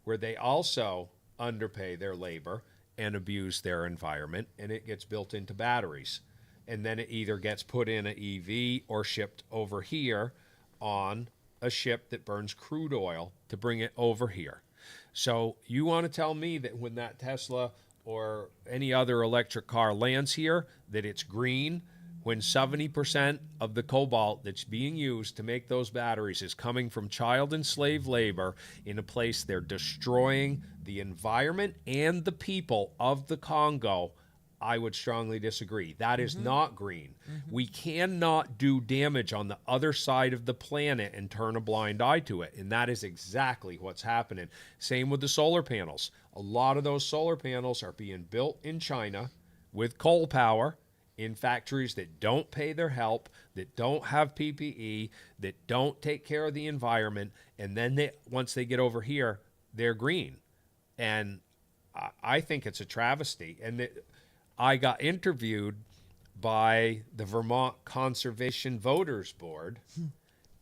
S2: where they also underpay their labor and abuse their environment, and it gets built into batteries. And then it either gets put in an EV or shipped over here on a ship that burns crude oil to bring it over here. So you want to tell me that when that Tesla or any other electric car lands here, that it's green when 70% of the cobalt that's being used to make those batteries is coming from child and slave labor in a place they're destroying the environment and the people of the Congo, I would strongly disagree. That is not green. We cannot do damage on the other side of the planet and turn a blind eye to it. And that is exactly what's happening. Same with the solar panels. A lot of those solar panels are being built in China with coal power in factories that don't pay their help, that don't have PPE, that don't take care of the environment. And then once they get over here, they're green. And I think it's a travesty. And I got interviewed by the Vermont Conservation Voters Board.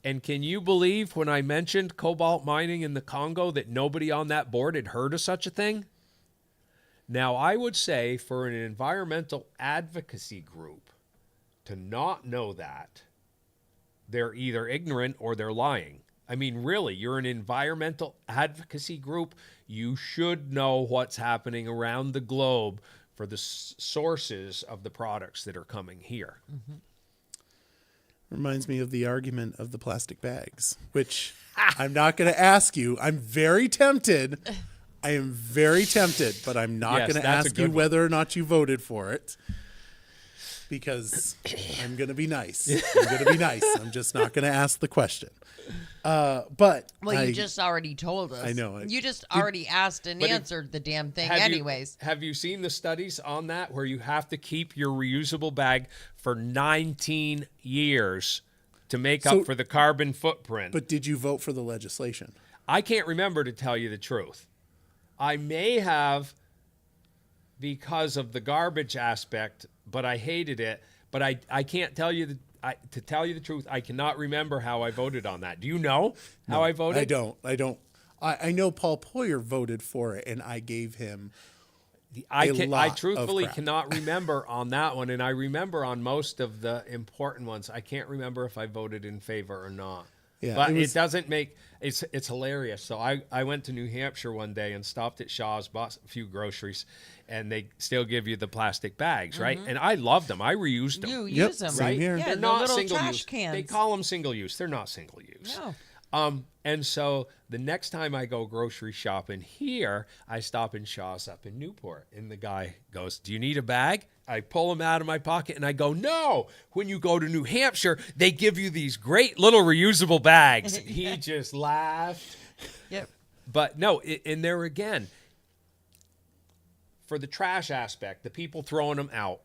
S2: And can you believe when I mentioned cobalt mining in the Congo that nobody on that board had heard of such a thing? Now, I would say for an environmental advocacy group to not know that, they're either ignorant or they're lying. I mean, really, you're an environmental advocacy group. You should know what's happening around the globe for the sources of the products that are coming here.
S1: Reminds me of the argument of the plastic bags, which I'm not going to ask you. I'm very tempted. I am very tempted, but I'm not going to ask you whether or not you voted for it, because I'm going to be nice. I'm going to be nice. I'm just not going to ask the question. But
S3: you just already told us.
S1: I know.
S3: You just already asked and answered the damn thing anyways.
S2: Have you seen the studies on that where you have to keep your reusable bag for 19 years to make up for the carbon footprint?
S1: But did you vote for the legislation?
S2: I can't remember, to tell you the truth. I may have because of the garbage aspect, but I hated it. But I can't tell you to tell you the truth, I cannot remember how I voted on that. Do you know how I voted?
S1: I don't. I know Paul Poyer voted for it, and I gave him
S2: I truthfully cannot remember on that one, and I remember on most of the important ones. I can't remember if I voted in favor or not.
S1: Yeah,
S2: but it doesn't make it's hilarious. So I went to New Hampshire one day and stopped at Shaw's, bought a few groceries, and they still give you the plastic bags, right? And I loved them. I reused them.
S3: You use them,
S1: same
S3: right?
S1: here.
S3: Yeah,
S2: They're
S3: the
S2: not
S3: little
S2: single
S3: trash
S2: use.
S3: cans.
S2: They call them single use. They're not single use.
S3: No.
S2: And so the next time I go grocery shopping here, I stop in Shaw's up in Newport. And the guy goes, "Do you need a bag?" I pull them out of my pocket and I go, "No, when you go to New Hampshire, they give you these great little reusable bags." He just laughed.
S3: Yep.
S2: But no, and there again, for the trash aspect, the people throwing them out,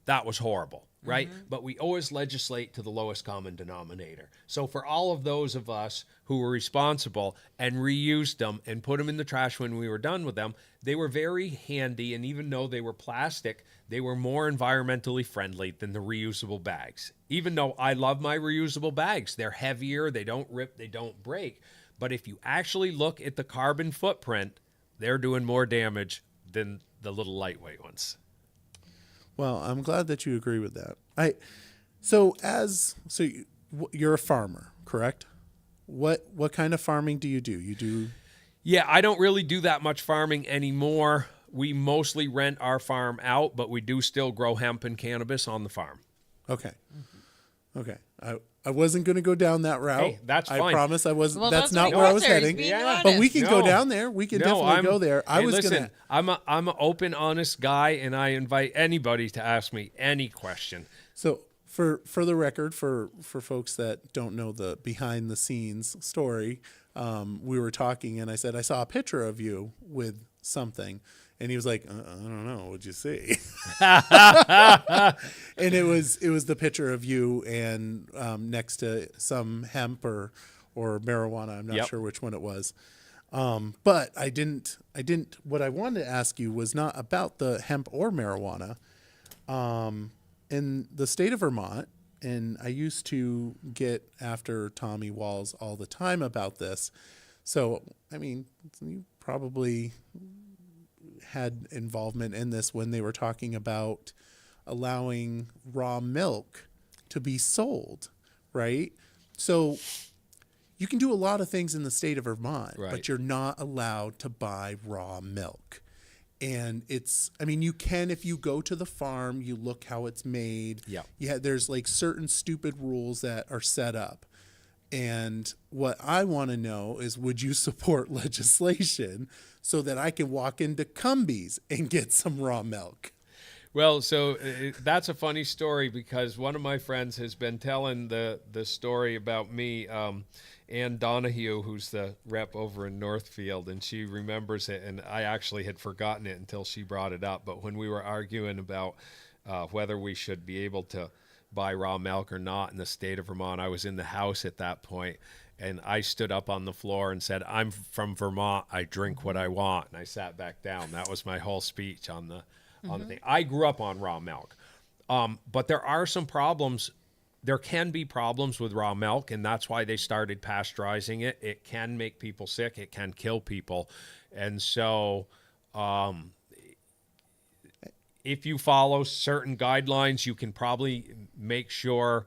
S2: that was horrible, right? But we always legislate to the lowest common denominator. So for all of those of us who were responsible and reused them and put them in the trash when we were done with them, they were very handy. And even though they were plastic, they were more environmentally friendly than the reusable bags. Even though I love my reusable bags, they're heavier, they don't rip, they don't break. But if you actually look at the carbon footprint, they're doing more damage than the little lightweight ones.
S1: Well, I'm glad that you agree with that. You're a farmer, correct? What kind of farming do? You do?
S2: Yeah, I don't really do that much farming anymore. We mostly rent our farm out, but we do still grow hemp and cannabis on the farm.
S1: Okay. Okay. I wasn't going to go down that route.
S2: Hey, that's fine.
S1: I promise I wasn't.
S3: Well,
S1: that's
S3: that's
S1: not
S3: what
S1: where
S3: he
S1: I was
S3: was there. He's
S1: heading.
S3: being
S2: Yeah.
S1: But we
S3: honest.
S1: can go down there. We can definitely go there. I was
S2: listen,
S1: going to.
S2: I'm an open, honest guy, and I invite anybody to ask me any question.
S1: So for the record, for folks that don't know the behind the scenes story, we were talking and I said, I saw a picture of you with something. And he was like, I don't know, what'd you see? And it was the picture of you and next to some hemp or marijuana. I'm not sure which one it was. But I didn't, what I wanted to ask you was not about the hemp or marijuana. In the state of Vermont, and I used to get after Tommy Walls all the time about this. So, I mean, you probably had involvement in this when they were talking about allowing raw milk to be sold, right? So you can do a lot of things in the state of Vermont,
S2: Right.
S1: but you're not allowed to buy raw milk. And it's, I mean, you can, if you go to the farm, you look how it's made.
S2: Yeah.
S1: Yeah, there's like certain stupid rules that are set up. And what I want to know is, would you support legislation so that I can walk into Cumbies and get some raw milk?
S2: Well, so that's a funny story because one of my friends has been telling the story about me, Ann Donahue, who's the rep over in Northfield, and she remembers it, and I actually had forgotten it until she brought it up. But when we were arguing about whether we should be able to buy raw milk or not in the state of Vermont, I was in the House at that point, and I stood up on the floor and said, "I'm from Vermont. I drink what I want," and I sat back down. That was my whole speech on the thing. I grew up on raw milk, but there are some problems. There can be problems with raw milk, and that's why they started pasteurizing it. It can make people sick. It can kill people, and so if you follow certain guidelines, you can probably make sure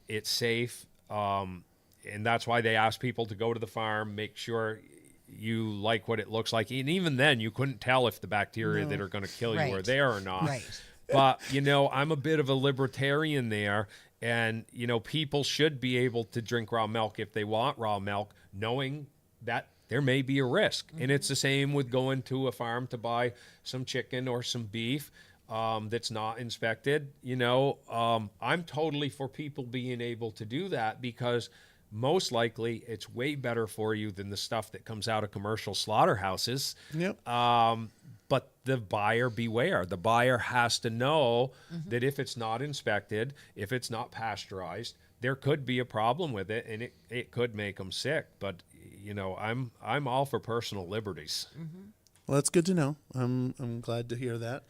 S2: it's safe. And that's why they ask people to go to the farm, make sure you like what it looks like. And even then, you couldn't tell if the bacteria that are going to kill you
S3: Right.
S2: are there or not.
S3: Right.
S2: But, I'm a bit of a libertarian there. And, people should be able to drink raw milk if they want raw milk, knowing that there may be a risk. And it's the same with going to a farm to buy some chicken or some beef that's not inspected. I'm totally for people being able to do that because most likely it's way better for you than the stuff that comes out of commercial slaughterhouses.
S1: Yep.
S2: But the buyer beware. The buyer has to know that if it's not inspected, if it's not pasteurized, there could be a problem with it, and it could make them sick. But I'm all for personal liberties.
S1: Well, that's good to know. I'm glad to hear that.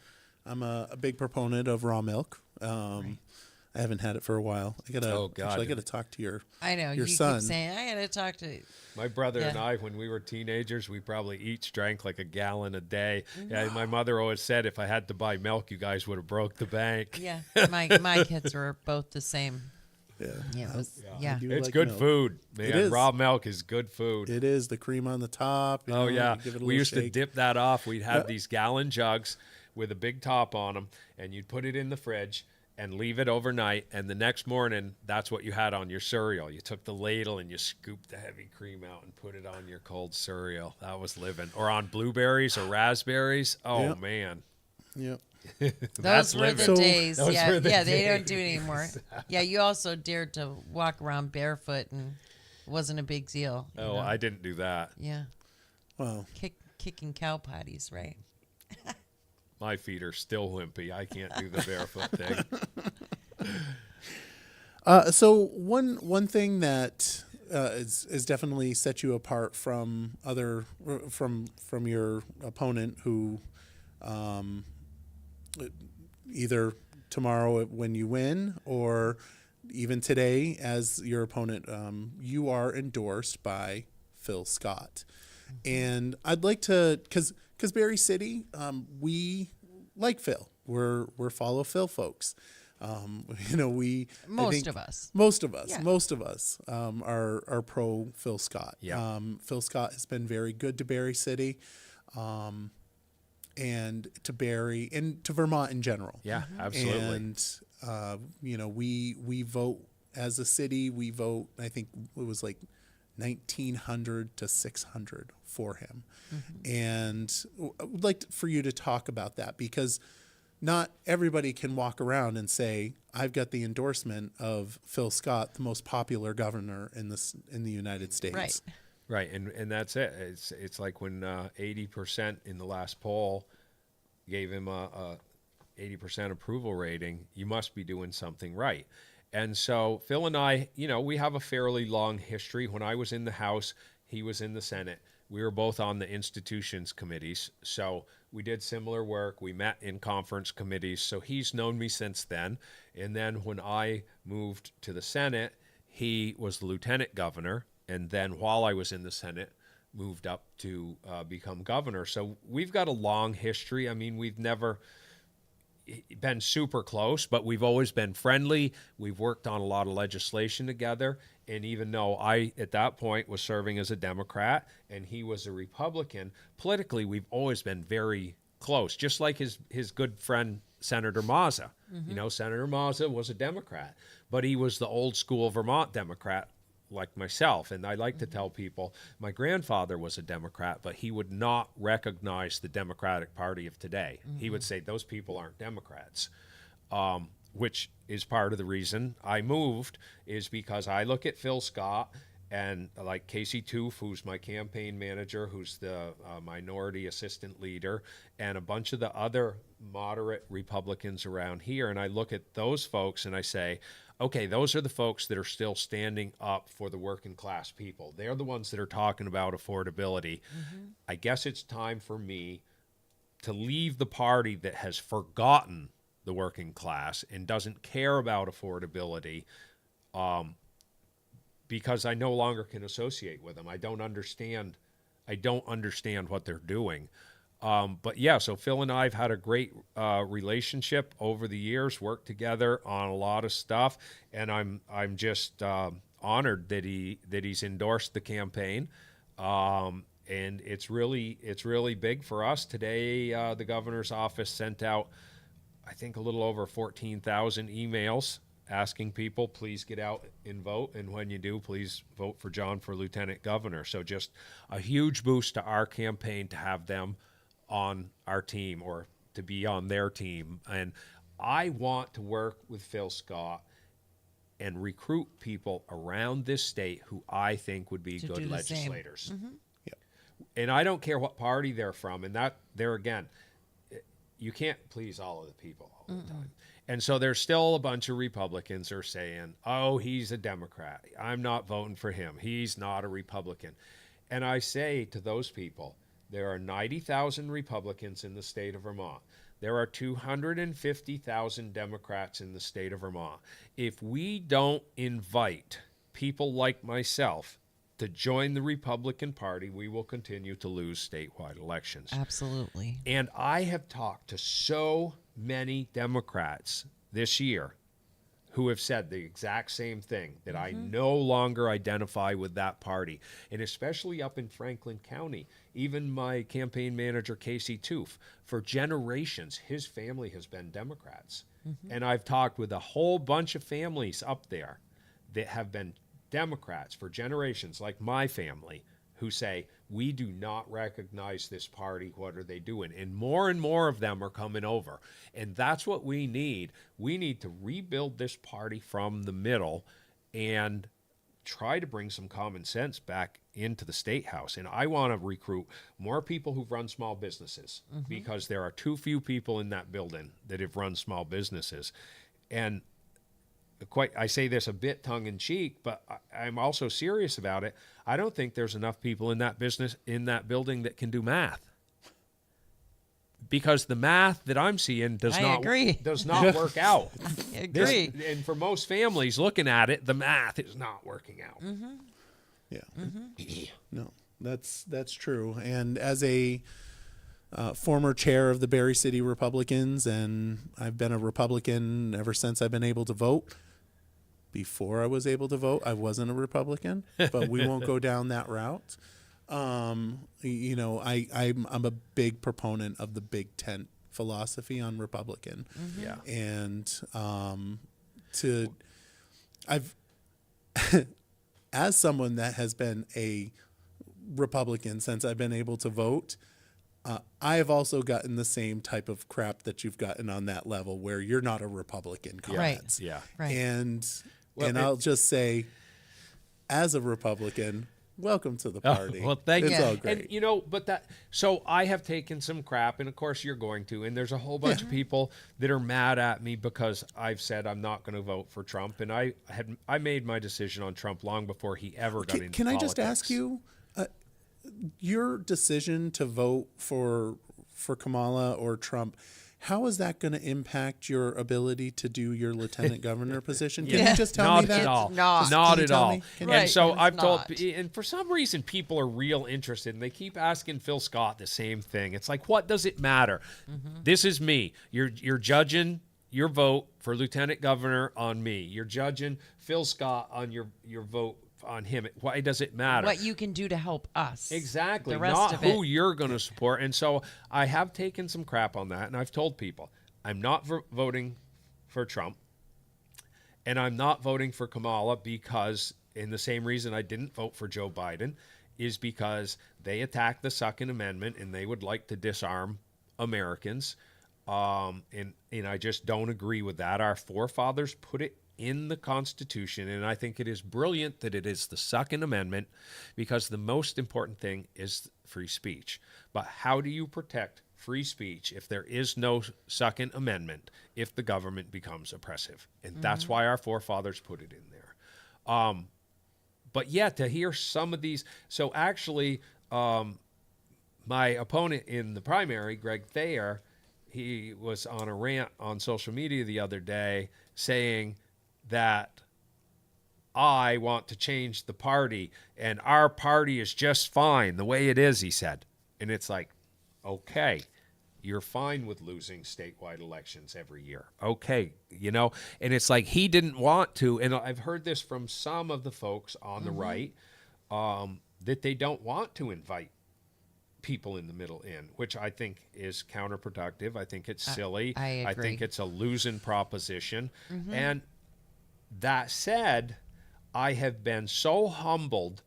S1: I'm a big proponent of raw milk. I haven't had it for a while. I gotta talk to your
S3: I know
S1: your
S3: you
S1: son.
S3: keep saying I gotta talk to.
S2: My brother and
S3: Yeah.
S2: I, when we were teenagers, we probably each drank like a gallon a day. Yeah, my mother always said, if I had to buy milk, you guys would have broke the bank.
S3: Yeah, my kids were both the same.
S1: Yeah,
S3: Yeah, it was,
S1: I
S3: yeah.
S1: do
S2: It's
S1: like
S2: good
S1: milk.
S2: food, man.
S1: It is.
S2: Raw milk is good food.
S1: It is the cream on the top.
S2: Oh yeah,
S1: you give it a
S2: we
S1: little
S2: used to
S1: shake.
S2: dip that off. We'd have these gallon jugs with a big top on them, and you'd put it in the fridge and leave it overnight. And the next morning, that's what you had on your cereal. You took the ladle and you scooped the heavy cream out and put it on your cold cereal. That was living. Or on blueberries or raspberries. Oh
S1: Yep.
S2: man,
S1: Yep.
S3: Those were the
S1: So-
S3: days.
S2: Those
S3: Yeah,
S2: were the
S3: yeah. They don't
S2: days.
S3: do it anymore. Yeah, you also dared to walk around barefoot, and it wasn't a big deal. you
S2: oh
S3: know?
S2: I didn't do that.
S3: Yeah,
S1: Well,
S3: kicking cow potties, right?
S2: My feet are still wimpy. I can't do the barefoot thing.
S1: so one thing that is definitely set you apart from from your opponent, who either tomorrow when you win or even today as your opponent, you are endorsed by Phil Scott. And I'd like to, because Barre City, we like Phil. We're follow Phil folks.
S3: Most of us.
S1: Most of us,
S3: Yeah.
S1: most of us are pro Phil Scott.
S2: Yeah.
S1: Phil Scott has been very good to Barre City, and to Barre and to Vermont in general.
S2: Yeah, absolutely.
S1: And we vote as a city. We vote. I think it was like 1,900 to 600 for him, and I would like for you to talk about that because not everybody can walk around and say, I've got the endorsement of Phil Scott, the most popular governor in the United States.
S3: Right.
S2: Right, and that's it. It's like when 80% in the last poll gave him a 80% approval rating. You must be doing something right. And so Phil and I, we have a fairly long history. When I was in the House, he was in the Senate. We were both on the institutions committees, so we did similar work. We met in conference committees, so he's known me since then. And then when I moved to the Senate, he was the lieutenant governor, and then while I was in the Senate, moved up to become governor. So we've got a long history. I mean, we've never been super close, but we've always been friendly. We've worked on a lot of legislation together. And even though I, at that point, was serving as a Democrat and he was a Republican, politically, we've always been very close, just like his good friend Senator Mazza. You know, Senator Mazza was a Democrat, but he was the old school Vermont Democrat like myself. And I like to tell people my grandfather was a Democrat, but he would not recognize the Democratic Party of today. He would say those people aren't Democrats, which is part of the reason I moved, is because I look at Phil Scott and like Casey Toof, who's my campaign manager, who's the minority assistant leader, and a bunch of the other moderate Republicans around here. And I look at those folks and I say, okay, those are the folks that are still standing up for the working class people. They're the ones that are talking about affordability. I guess it's time for me to leave the party that has forgotten the working class and doesn't care about affordability, because I no longer can associate with them. I don't understand what they're doing. But yeah, so Phil and I have had a great relationship over the years, worked together on a lot of stuff, and I'm just honored that he's endorsed the campaign. And it's really big for us. Today, the governor's office sent out, I think, a little over 14,000 emails asking people, please get out and vote. And when you do, please vote for John for lieutenant governor. So just a huge boost to our campaign to have them on our team or to be on their team. And I want to work with Phil Scott and recruit people around this state who I think would be
S3: To
S2: good
S3: do the same.
S2: legislators. And I don't care what party they're from. And that, there again, you can't please all of the people all the time. And so there's still a bunch of Republicans who are saying, oh, he's a Democrat. I'm not voting for him. He's not a Republican. And I say to those people, there are 90,000 Republicans in the state of Vermont. There are 250,000 Democrats in the state of Vermont. If we don't invite people like myself to join the Republican Party, we will continue to lose statewide elections.
S3: Absolutely.
S2: And I have talked to so many Democrats this year who have said the exact same thing, that I no longer identify with that party. And especially up in Franklin County, even my campaign manager, Casey Toof, for generations, his family has been Democrats. And I've talked with a whole bunch of families up there that have been Democrats for generations, like my family, who say, we do not recognize this party. What are they doing? And more of them are coming over. And that's what we need. We need to rebuild this party from the middle and try to bring some common sense back into the state house. And I want to recruit more people who've run small businesses, because there are too few people in that building that have run small businesses. And I say this a bit tongue in cheek, but I'm also serious about it. I don't think there's enough people in that building that can do math, because the math that I'm seeing does not work out.
S3: I agree.
S2: And for most families looking at it, the math is not working out.
S1: Yeah. No, that's true. And as a former chair of the Barre City Republicans, and I've been a Republican ever since I've been able to vote. Before I was able to vote, I wasn't a Republican, but we won't go down that route. You know, I'm a big proponent of the big tent philosophy on Republican.
S2: Yeah.
S1: And I've as someone that has been a Republican since I've been able to vote, I have also gotten the same type of crap that you've gotten on that level, where you're not a Republican comments.
S2: Yeah.
S3: Right.
S1: And I'll just say, as a Republican, welcome to the party.
S2: Well, thank you.
S1: It's all great.
S2: And you know, so I have taken some crap, and of course you're going to, and there's a whole bunch of people that are mad at me because I've said I'm not going to vote for Trump, and I made my decision on Trump long before he ever got into politics.
S1: Can I just ask you, your decision to vote for Kamala or Trump, how is that going to impact your ability to do your lieutenant governor position? Can you just tell me that?
S2: Not at all.
S3: Right,
S2: And so
S3: it's
S2: I've told,
S3: not.
S2: and for some reason, people are real interested, and they keep asking Phil Scott the same thing. It's like, what does it matter? This is me. You're judging your vote for lieutenant governor on me. You're judging Phil Scott on your vote on him. Why does it matter?
S3: What you can do to help us.
S2: Exactly.
S3: The rest
S2: Not
S3: of
S2: who
S3: it.
S2: you're going to support. And so I have taken some crap on that, and I've told people I'm not voting for Trump, and I'm not voting for Kamala because, in the same reason I didn't vote for Joe Biden, is because they attacked the Second Amendment and they would like to disarm Americans. And I just don't agree with that. Our forefathers put it in the Constitution, and I think it is brilliant that it is the Second Amendment, because the most important thing is free speech. But how do you protect free speech if there is no Second Amendment, if the government becomes oppressive? And that's why our forefathers put it in there. But yeah, to hear some of these, so actually, my opponent in the primary, Greg Thayer, he was on a rant on social media the other day saying that I want to change the party and our party is just fine the way it is, he said. And it's like, okay, you're fine with losing statewide elections every year. Okay, and it's like he didn't want to, and I've heard this from some of the folks on the right, that they don't want to invite people in the middle in, which I think is counterproductive. I think it's silly.
S3: I agree.
S2: I think it's a losing proposition. And that said, I have been so humbled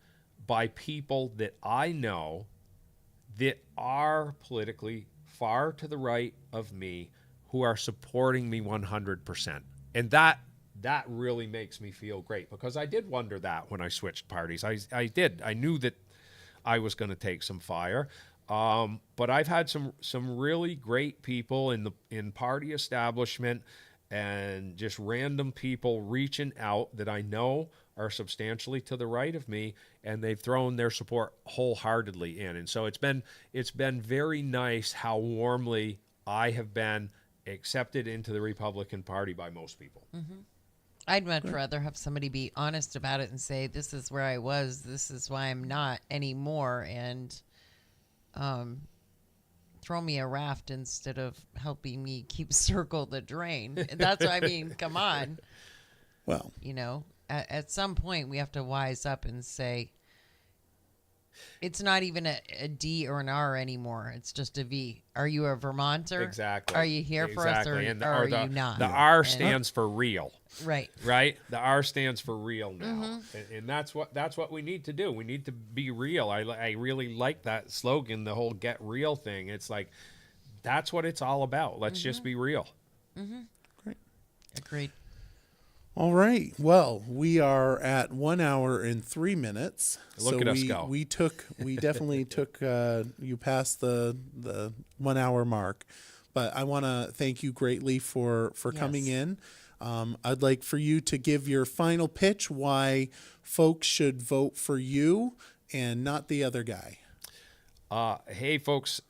S2: by people that I know that are politically far to the right of me, who are supporting me 100%. And that really makes me feel great, because I did wonder that when I switched parties. I did. I knew that I was going to take some fire. But I've had some really great people in party establishment and just random people reaching out that I know are substantially to the right of me, and they've thrown their support wholeheartedly in. And so it's been very nice how warmly I have been accepted into the Republican Party by most people.
S3: I'd much rather have somebody be honest about it and say, this is where I was, this is why I'm not anymore, and throw me a raft instead of helping me keep circle the drain. That's what I mean. Come on.
S1: Well,
S3: At some point we have to wise up and say, it's not even a D or an R anymore. It's just a V. Are you a Vermonter?
S2: Exactly.
S3: Are you here for us, or are you not?
S2: The R stands for real.
S3: Right.
S2: Right? The R stands for real now. And that's what we need to do. We need to be real. I really like that slogan, the whole get real thing. It's like, that's what it's all about. Let's just be real.
S1: great.
S3: Agreed.
S1: All right. Well, we are at 1 hour and 3 minutes.
S2: Look at us go.
S1: We definitely took you past the 1 hour mark, but I want to thank you greatly for coming in. I'd like for you to give your final pitch why folks should vote for you and not the other guy.
S2: Hey, folks,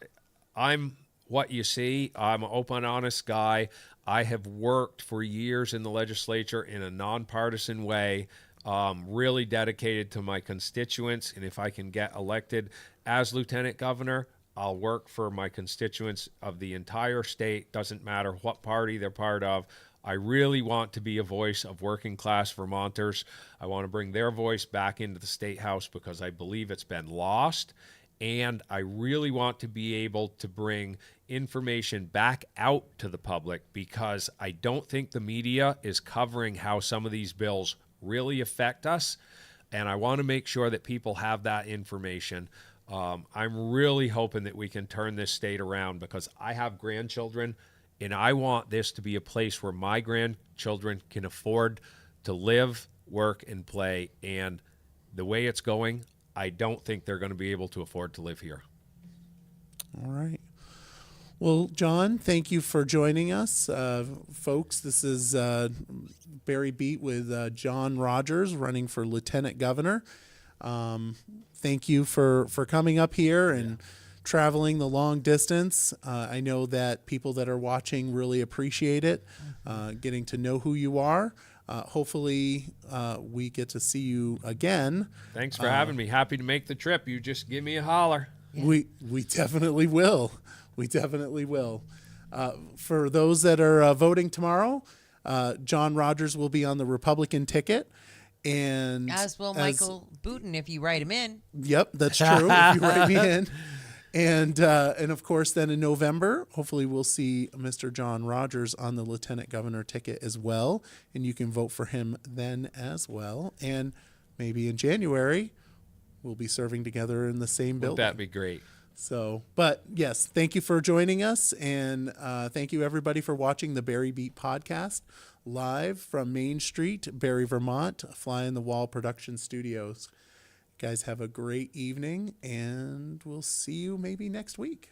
S2: I'm what you see. I'm an open, honest guy. I have worked for years in the legislature in a nonpartisan way, really dedicated to my constituents. And if I can get elected as lieutenant governor, I'll work for my constituents of the entire state. Doesn't matter what party they're part of. I really want to be a voice of working class Vermonters. I want to bring their voice back into the State House because I believe it's been lost. And I really want to be able to bring information back out to the public, because I don't think the media is covering how some of these bills really affect us. And I want to make sure that people have that information. I'm really hoping that we can turn this state around, because I have grandchildren, and I want this to be a place where my grandchildren can afford to live, work, and play. And the way it's going, I don't think they're going to be able to afford to live here.
S1: All right. Well, John, thank you for joining us. Folks, this is Barry Beat with John Rodgers running for lieutenant governor. Thank you for coming up here and traveling the long distance. I know that people that are watching really appreciate it, getting to know who you are. Hopefully we get to see you again.
S2: Thanks for having me. Happy to make the trip. You just give me a holler.
S1: Yeah. We definitely will. We definitely will. For those that are voting tomorrow, John Rodgers will be on the Republican ticket. And
S3: As will Michael Booten if you write him in.
S1: Yep, that's true. If you write me in. And of course, then in November, hopefully we'll see Mr. John Rodgers on the lieutenant governor ticket as well. And you can vote for him then as well. And maybe in January, we'll be serving together in the same building.
S2: That'd be great.
S1: So, but yes, thank you for joining us. And thank you, everybody, for watching the Barre Beat podcast live from Main Street, Barre, Vermont, Fly on the Wall Production Studios. Guys, have a great evening, and we'll see you maybe next week.